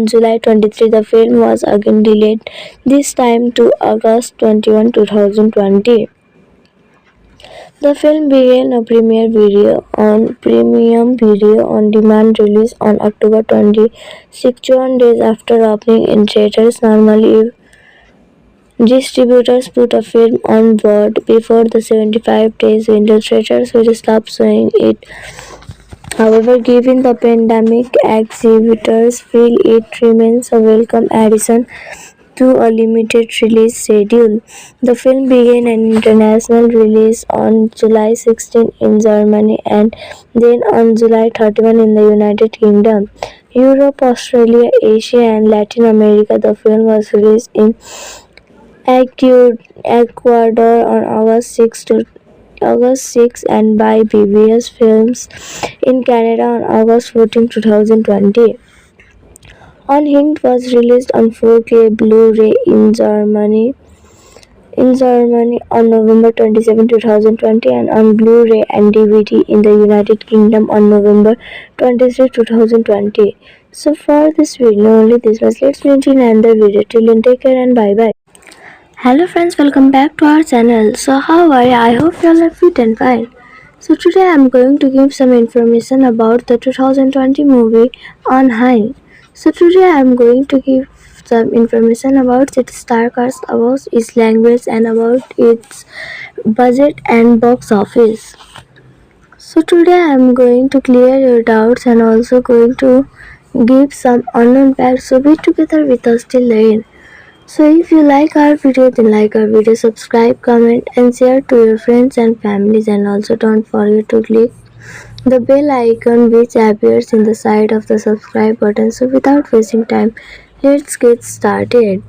July 23 the film was again delayed, this time to August 21, 2020. The film began a premium video on demand release on October 21 days after opening in theaters. Normally, distributors put a film on board before the 75 days window. Theaters will stop showing it. However, given the pandemic, exhibitors feel it remains a welcome addition to a limited release schedule. The film began an international release on July 16 in Germany and then on July 31 in the United Kingdom. Europe, Australia, Asia and Latin America. The film was released in Ecuador on August 6 and by BBS Films in Canada on August 14, 2020. Unhinged was released on 4K Blu-ray in Germany on November 27, 2020 and on Blu-ray and DVD in the United Kingdom on November 23, 2020. So for this video only this was. Let's meet in another video. Till then take care and bye bye. Hello friends, welcome back to our channel. So how are you? I hope you all are fit and fine. So today I am going to give some information about the 2020 movie Unhinged. So today I am going to give some information about its star cast, about its language and about its budget and box office. So today I am going to clear your doubts and also going to give some unknown facts. So be together with us till the end. So if you like our video, then like our video, subscribe, comment and share to your friends and families, and also don't forget to click the bell icon which appears in the side of the subscribe button. So without wasting time, let's get started.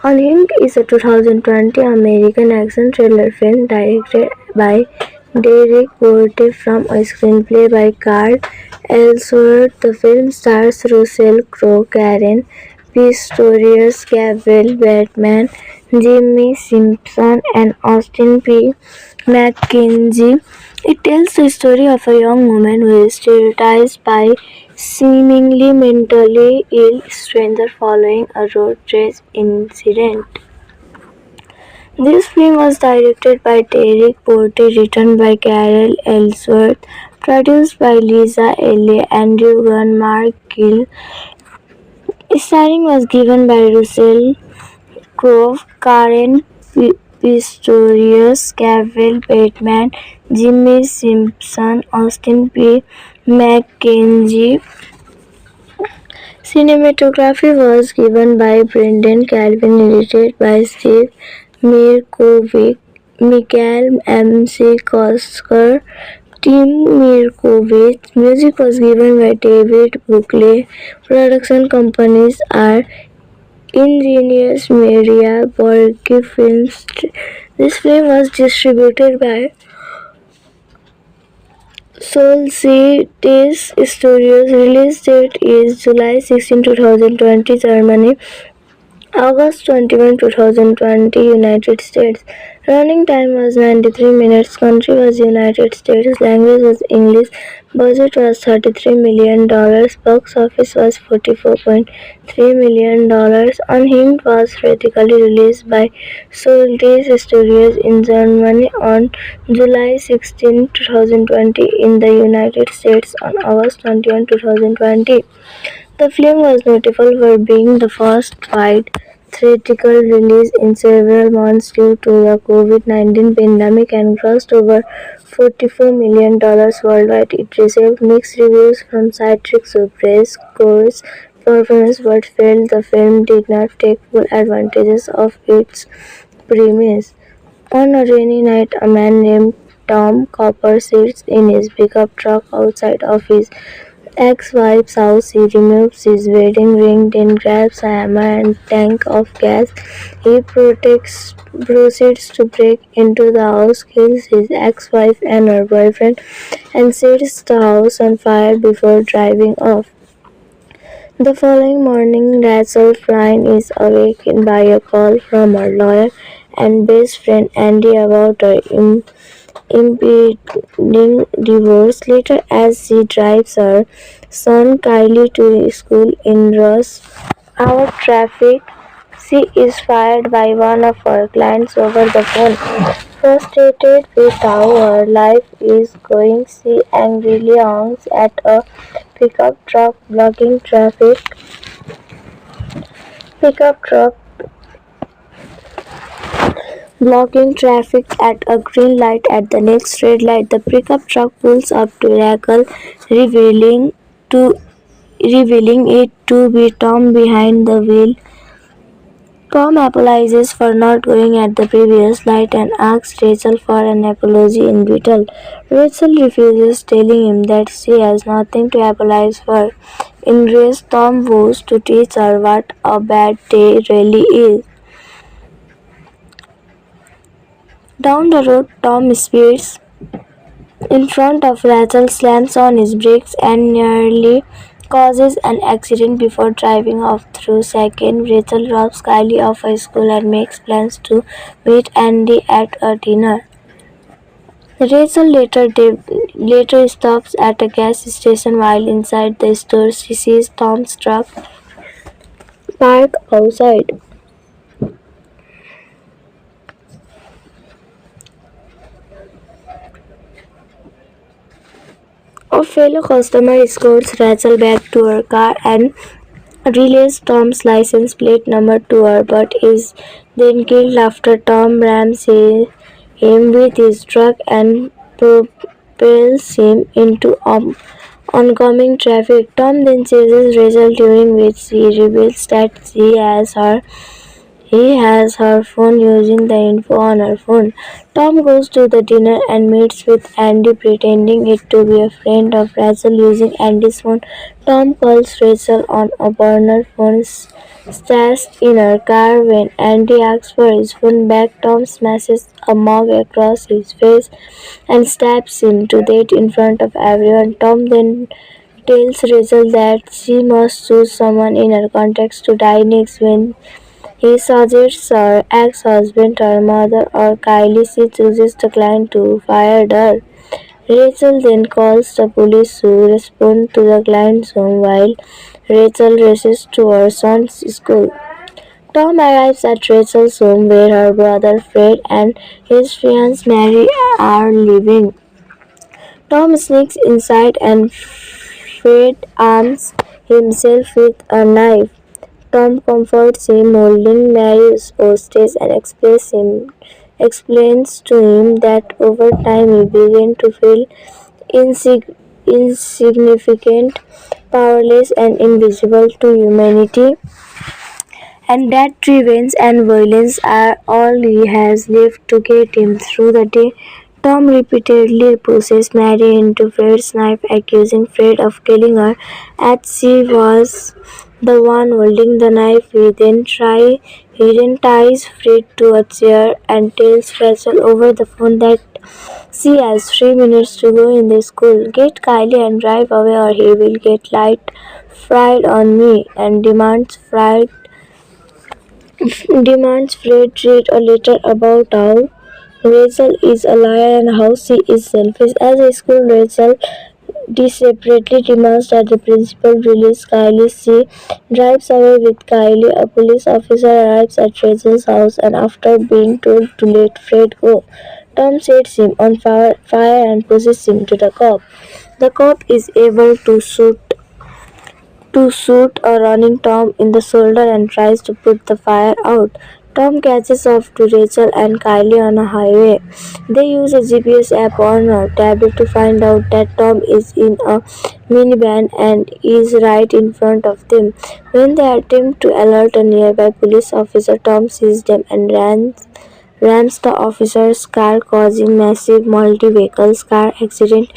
Unhinged is a 2020 American action thriller film directed by Derek Porte from a screenplay by Carl Ellsworth. The film stars Russell Crowe, Karen Pistorius, Gabriel Batman, Jimmy Simpson, and Austin P. McKenzie. It tells the story of a young woman who is terrorized by seemingly mentally ill stranger following a road rage incident. This film was directed by Derek Porte, written by Carol Ellsworth, produced by Lisa L.A., Andrew Gunn, Mark Gill. Starring was given by Russell Crowe, Karen Pistorius, Gabriel Bateman, Jimmy Simpson, Austin P. McKenzie. Cinematography was given by Brendan Calvin, edited by Steve Mirkovic, Mikhail M.C. Kosker, Tim Mirkovich. Music was given by David Buckley. Production companies are Ingenious Media, Borghi Films. This film was distributed by Solstice Studios. Release date is July 16, 2020, Germany. August 21, 2020, United States. Running time was 93 minutes. Country was United States. Language was English. Budget was $33 million. Box office was $44.3 million. Unhinged was critically released by Solstice Studios in Germany on July 16, 2020, in the United States on August 21, 2020. The film was notable for being the first wide theatrical release in several months due to the COVID-19 pandemic and grossed over $44 million worldwide. It received mixed reviews from critics who praised Core's performance but felt the film did not take full advantage of its premise. On a rainy night, a man named Tom Copper sits in his pickup truck outside of his ex-wife's house. He removes his wedding ring, then grabs a hammer and tank of gas. He proceeds to break into the house, kills his ex-wife and her boyfriend, and sets the house on fire before driving off. The following morning, Rachel Flynn is awakened by a call from her lawyer and best friend Andy about her impending divorce. Later, as she drives her son Kylie to school in rush hour traffic, she is fired by one of her clients over the phone. Frustrated with how her life is going, she angrily honks at a pickup truck blocking traffic. Pickup truck blocking traffic at a green light. At the next red light, the pickup truck pulls up to Rackle, revealing to revealing it to be Tom behind the wheel. Tom apologizes for not going at the previous light and asks Rachel for an apology in return. Rachel refuses, telling him that she has nothing to apologize for. Enraged, Tom vows to teach her what a bad day really is. Down the road, Tom speeds in front of Rachel, slams on his brakes, and nearly causes an accident before driving off. Through second, Rachel drops Kylie off at school and makes plans to meet Andy at a dinner. Rachel later stops at a gas station. While inside the store, she sees Tom's truck parked outside. A fellow customer escorts Rachel back to her car and relays Tom's license plate number to her, but is then killed after Tom rams him with his truck and propels him into oncoming traffic. Tom then chases Rachel, during which she reveals that he has her phone using the info on her phone. Tom goes to the dinner and meets with Andy, pretending it to be a friend of Rachel using Andy's phone. Tom calls Rachel on a burner phone stashed in her car. When Andy asks for his phone back, Tom smashes a mug across his face and stabs him to death in front of everyone. Tom then tells Rachel that she must choose someone in her contacts to die next. When he suggests her ex-husband, her mother, or Kylie, she chooses the client to fire her. Rachel then calls the police, who respond to the client's home while Rachel races to her son's school. Tom arrives at Rachel's home, where her brother Fred and his fiancée Mary are living. Tom sneaks inside and Fred arms himself with a knife. Tom comforts him, holding Mary's hostage, and explains to him that over time he began to feel insignificant, powerless, and invisible to humanity, and that revenge and violence are all he has left to get him through the day. Tom repeatedly pushes Mary into Fred's knife, accusing Fred of killing her, as she was the one holding the knife. He then ties Fred to a chair and tells Rachel over the phone that she has 3 minutes to go in the school. Get Kylie and drive away, or he will get light fried on me, and demands Fred read a letter about how Rachel is a liar and how she is selfish. As a school, Rachel desperately demands that the principal release Kylie. She drives away with Kylie. A police officer arrives at Rachel's house, and after being told to let Fred go, Tom sets him on fire and pushes him to the cop. The cop is able to shoot a running Tom in the shoulder and tries to put the fire out. Tom catches up to Rachel and Kylie on a highway. They use a GPS app on her tablet to find out that Tom is in a minivan and is right in front of them. When they attempt to alert a nearby police officer, Tom sees them and rams the officer's car, causing massive multi-vehicle car accident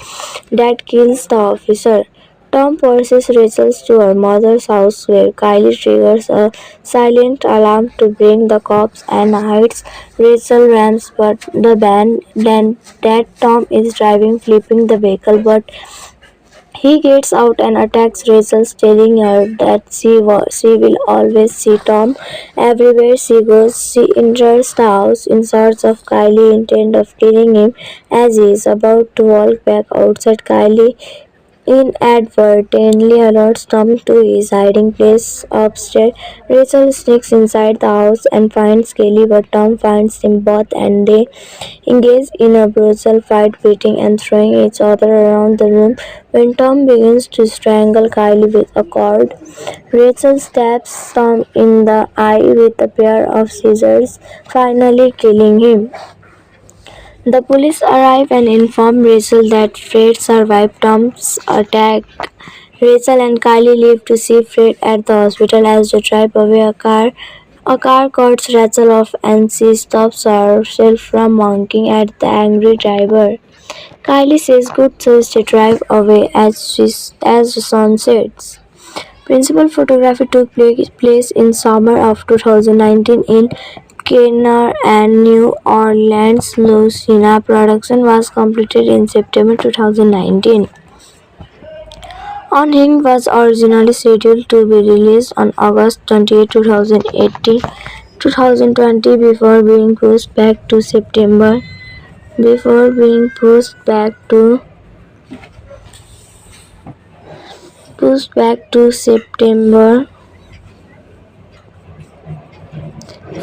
that kills the officer. Tom pursues Rachel to her mother's house, where Kylie triggers a silent alarm to bring the cops and hides Rachel rams but the van that Tom is driving, flipping the vehicle, but he gets out and attacks Rachel, telling her that she will always see Tom everywhere she goes. She enters the house in search of Kylie, intent of killing him. As he is about to walk back outside, Kylie inadvertently alerts Tom to his hiding place upstairs. Rachel sneaks inside the house and finds Kelly, but Tom finds them both and they engage in a brutal fight, beating and throwing each other around the room. When Tom begins to strangle Kylie with a cord, Rachel stabs Tom in the eye with a pair of scissors, finally killing him. The police arrive and inform Rachel that Fred survived Tom's attack. Rachel and Kylie leave to see Fred at the hospital. As they drive away, a car cuts Rachel off and she stops herself from honking at the angry driver. Kylie says good choice to drive away as the sun sets. Principal photography took place in summer of 2019 in Kenner and New Orleans. Louisiana. Production was completed in September 2019. On Hing was originally scheduled to be released on August 28, 2020 before being pushed back to September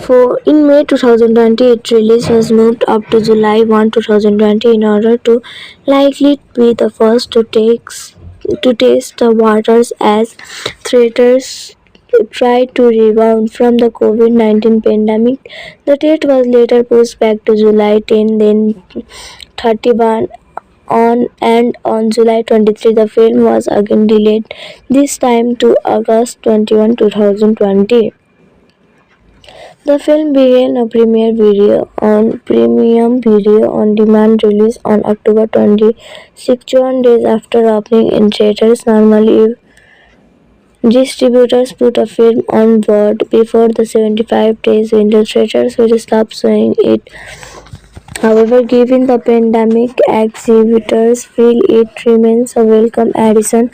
4. In May 2020, its release was moved up to July 1, 2020 in order to likely be the first to test the waters as theaters tried to rebound from the COVID-19 pandemic. The date was later pushed back to July 10, then 31 on July 23 the film was again delayed, this time to August 21, 2020. The film began a premium video on demand release on October 26, 1 days after opening in theaters. Normally, distributors put a film on board before the 75 days window. Theaters will stop showing it. However, given the pandemic, exhibitors feel it remains a welcome addition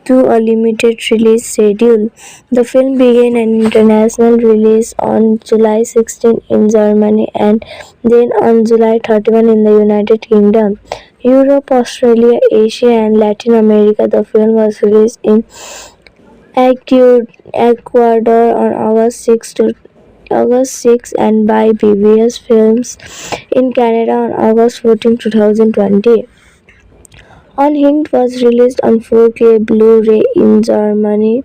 to a limited release schedule. The film began an international release on July 16 in Germany and then on July 31 in the United Kingdom. Europe, Australia, Asia, and Latin America. The film was released in Ecuador on August 6 and by BBS Films in Canada on August 14, 2020. Unhinged was released on 4K Blu-ray in Germany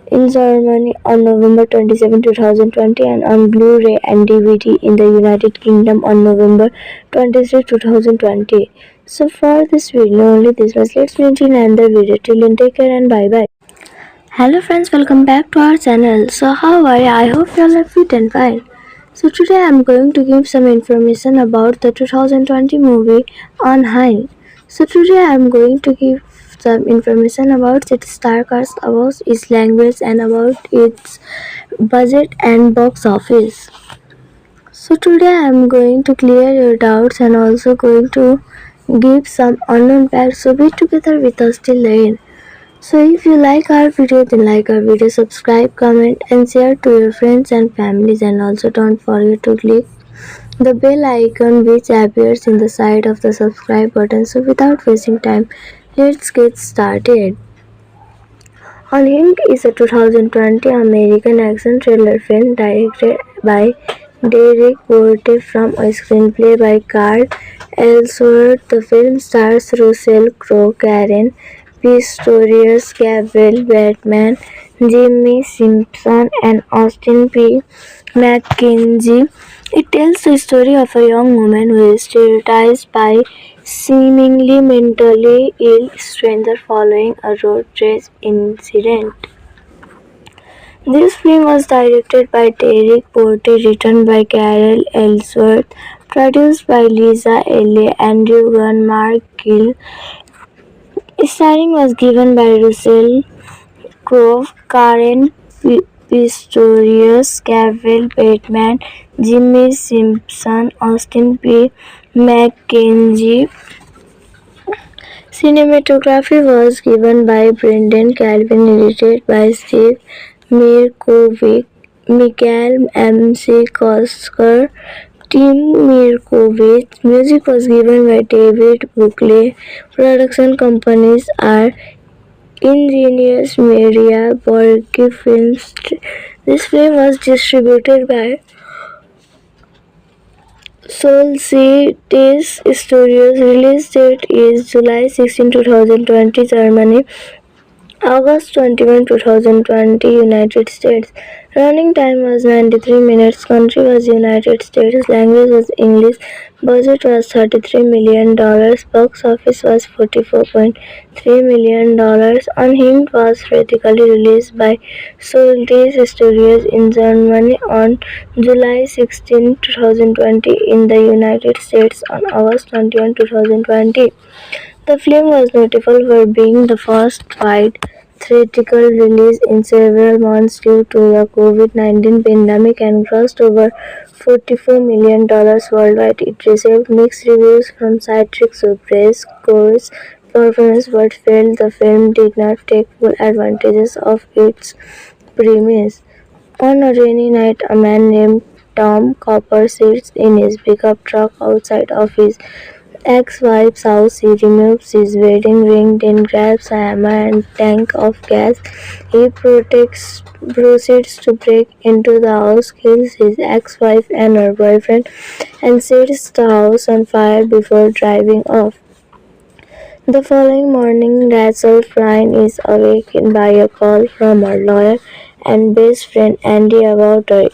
on November 27, 2020 and on Blu-ray and DVD in the United Kingdom on November 23, 2020. So for this video only this was. Let's meet in another video. Till then, take care and bye bye. Hello friends, welcome back to our channel. So how are you? I hope you all are fit and fine. So today I am going to give some information about the 2020 movie Unhinged. So today I am going to give some information about its star cast, about its language and about its budget and box office. So today I am going to clear your doubts and also going to give some unknown facts. So be together with us till the end. So if you like our video, then like our video, subscribe, comment and share to your friends and families, and also don't forget to click the bell icon which appears in the side of the subscribe button. So without wasting time, let's get started. Unhinged is a 2020 American action thriller film directed by Derek Porte from a screenplay by Carl Ellsworth. The film stars Russell Crowe, Karen Pistorius, Gabriel Bateman, Jimmy Simpson, and Austin P. McKenzie. It tells the story of a young woman who is terrorized by seemingly mentally ill stranger following a road rage incident. This film was directed by Derek Porte, written by Carol Ellsworth, produced by Lisa L.A., Andrew Gunn, Mark Gill. Starring was given by Russell Crowe, Karen Pistorius, Gabriel Bateman, Jimmy Simpson, Austin P. McKenzie. Cinematography was given by Brendan Calvin, edited by Steve Mirkovic, Michael M.C. Kosker, Tim Mirkovich. Music was given by David Buckley. Production companies are Ingenious Media, Borghi Films. This film was distributed by Solstice Studios. Release date is July 16, 2020, Germany. August 21, 2020, United States. Running time was 93 minutes. Country was United States. Language was English. Budget was $33 million. Box office was $44.3 million. Unhinged was critically released by Solstice Studios in Germany on July 16, 2020, in the United States on August 21, 2020. The film was notable for being the first wide theatrical release in several months due to the COVID-19 pandemic and grossed over $44 million worldwide. It received mixed reviews from critics who praised Core's performance but felt the film did not take full advantage of its premise. On a rainy night, a man named Tom Copper sits in his pickup truck outside of his ex-wife's house. He removes his wedding ring, then grabs a hammer and tank of gas. He proceeds to break into the house, kills his ex-wife and her boyfriend, and sets the house on fire before driving off. The following morning, Rachel Flynn is awakened by a call from her lawyer and best friend Andy about her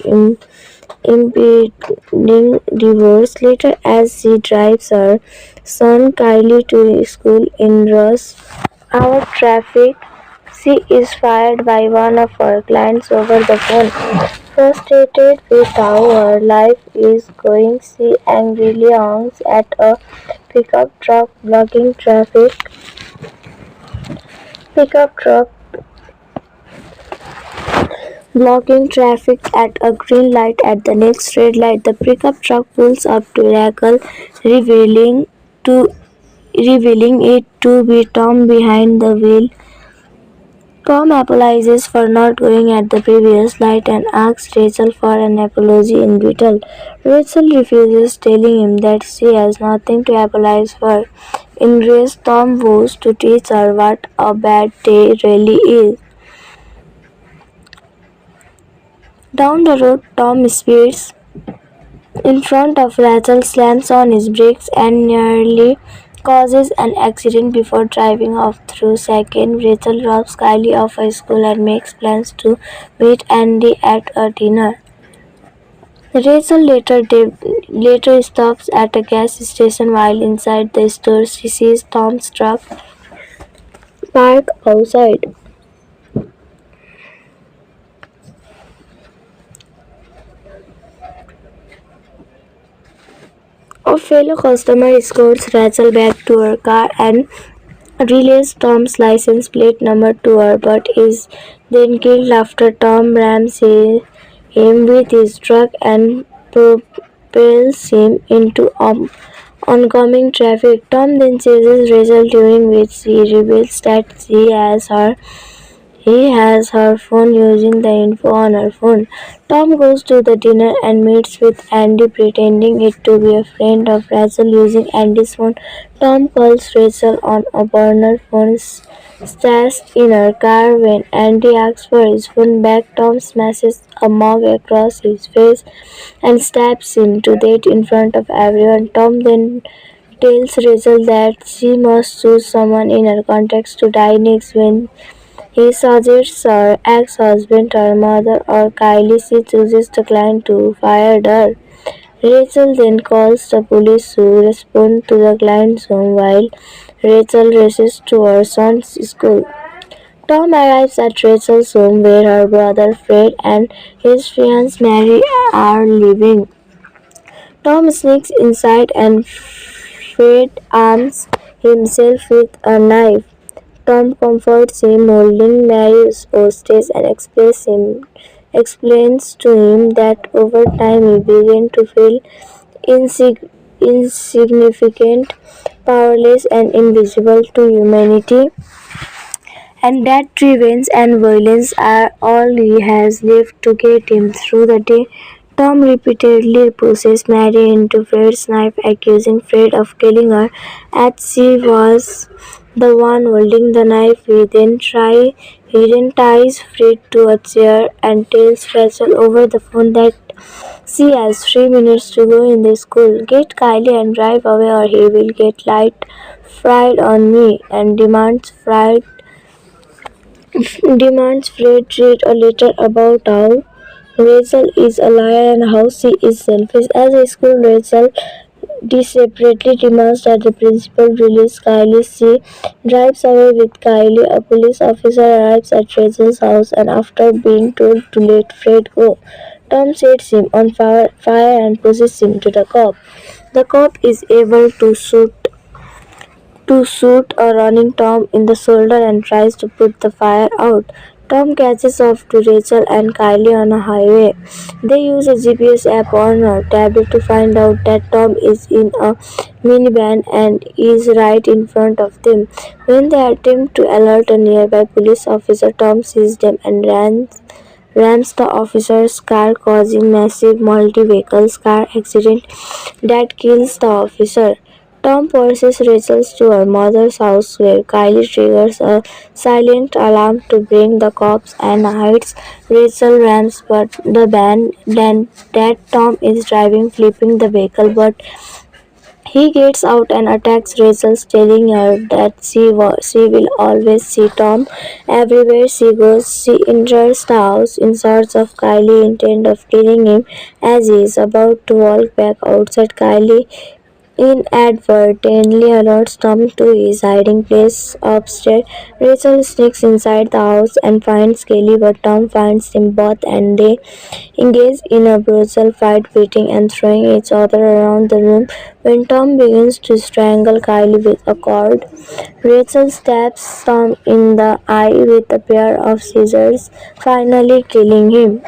impending divorce. Later, as she drives her son Kylie to school in rush hour traffic, she is fired by one of her clients over the phone. Frustrated with how her life is going, she angrily honks at a pickup truck blocking traffic. Pickup truck blocking traffic at a green light. At the next red light, the pickup truck pulls up to Rackle, revealing to revealing it to be Tom behind the wheel. Tom apologizes for not going at the previous light and asks Rachel for an apology in return. Rachel refuses, telling him that she has nothing to apologize for. Enraged, Tom vows to teach her what a bad day really is. Down the road, Tom speeds in front of Rachel, slams on his brakes, and nearly causes an accident before driving off through second. Rachel drops Kylie off at school and makes plans to meet Andy at a dinner. Rachel later stops at a gas station. While inside the store, she sees Tom's truck parked outside. A fellow customer escorts Rachel back to her car and relays Tom's license plate number to her, but is then killed after Tom rams him with his truck and propels him into oncoming traffic. Tom then chases Rachel, during which she reveals that he has her phone, using the info on her phone. Tom goes to the dinner and meets with Andy, pretending it to be a friend of Rachel using Andy's phone. Tom calls Rachel on a burner phone stashed in her car. When Andy asks for his phone back, Tom smashes a mug across his face and stabs him to death in front of everyone. Tom then tells Rachel that she must choose someone in her contacts to die next. When he suggests her ex-husband, her mother, or Kylie, she chooses the client to fire her. Rachel then calls the police, who respond to the client's home while Rachel races to her son's school. Tom arrives at Rachel's home, where her brother Fred and his fiancée Mary are living. Tom sneaks inside and Fred arms himself with a knife. Tom comforts him, holding Mary's hostage, and explains to him that over time he began to feel insignificant, powerless, and invisible to humanity, and that revenge and violence are all he has left to get him through the day. Tom repeatedly pushes Mary into Fred's knife, accusing Fred of killing her, as she was the one holding the knife. He then ties Fred to a chair and tells Rachel over the phone that she has 3 minutes to go in the school. Get Kylie and drive away, or he will get light fried on me, and demands Fred read a letter about how Rachel is a liar and how she is selfish. As a school, Rachel desperately demands that the principal release Kylie. She drives away with Kylie. A police officer arrives at Rachel's house, and after being told to let Fred go, Tom sets him on fire and pushes him to the cop. The cop is able to shoot a running Tom in the shoulder and tries to put the fire out. Tom catches up to Rachel and Kylie on a highway. They use a GPS app on her tablet to find out that Tom is in a minivan and is right in front of them. When they attempt to alert a nearby police officer, Tom sees them and rams the officer's car, causing massive multi-vehicle car accident that kills the officer. Tom pursues Rachel to her mother's house, where Kylie triggers a silent alarm to bring the cops and hides Rachel rams but the van that Tom is driving, flipping the vehicle, but He gets out and attacks Rachel, telling her that she will always see Tom everywhere she goes. She enters the house in search of Kylie, intent of killing him. As he is about to walk back outside, Kylie inadvertently alerts Tom to his hiding place upstairs. Rachel sneaks inside the house and finds Kelly, but Tom finds them both and they engage in a brutal fight, beating and throwing each other around the room. When Tom begins to strangle Kylie with a cord, Rachel stabs Tom in the eye with a pair of scissors, finally killing him.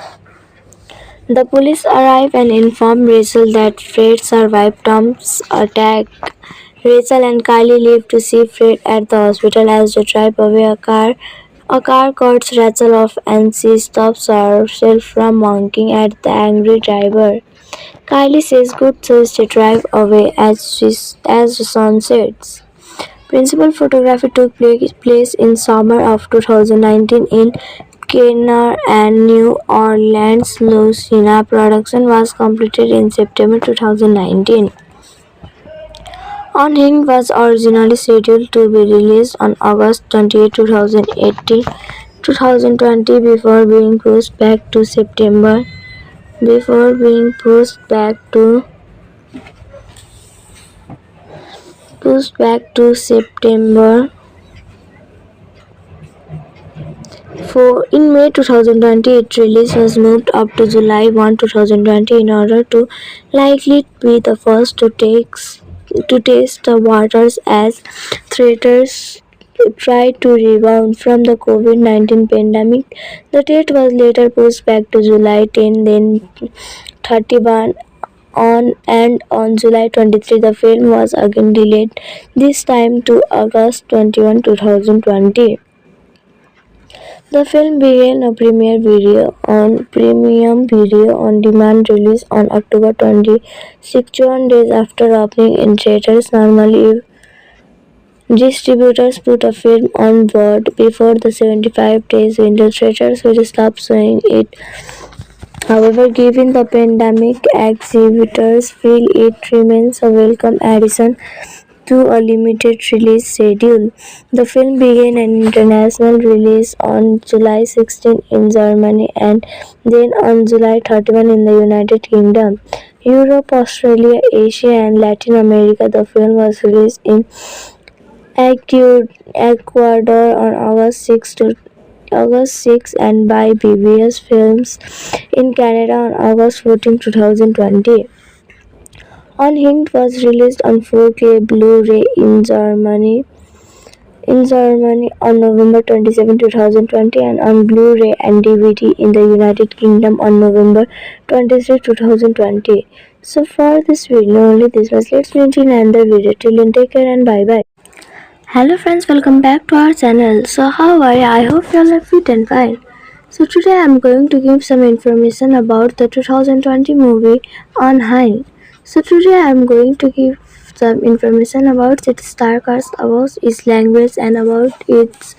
The police arrive and inform Rachel that Fred survived Tom's attack. Rachel and Kylie leave to see Fred at the hospital. As they drive away, a car cuts Rachel off and she stops herself from honking at the angry driver. Kylie says good choice to drive away as the sun sets. Principal photography took place in summer of 2019 in Kenner and New Orleans, Louisiana. Production was completed in September 2019. On was originally scheduled to be released on August 28, 2020 before being pushed back to September 4. In May 2020, its release was moved up to July 1, 2020 in order to likely be the first to taste the waters as theaters tried to rebound from the COVID-19 pandemic. The date was later pushed back to July 10, then 31 on July 23 the film was again delayed, this time to August 21, 2020. The film began a premium video on demand release on October 26, 1 days after opening in theaters. Normally, distributors put a film on board before the 75 days window. Theaters will stop showing it. However, given the pandemic, exhibitors feel it remains a welcome addition to a limited release schedule. The film began an international release on July 16 in Germany and then on July 31 in the United Kingdom. Europe, Australia, Asia, and Latin America. The film was released in Ecuador on August 6 and by BBS Films in Canada on August 14, 2020. Unhinged was released on 4K Blu-ray in Germany on November 27, 2020 and on Blu-ray and DVD in the United Kingdom on November 23, 2020. So for this video only this was. Let's meet in another video. Till then, take care and bye bye. Hello friends, welcome back to our channel. So how are you? I hope you all are fit and fine. So today I am going to give some information about the 2020 movie Unhinged. So today I am going to give some information about its star cast, about its language and about its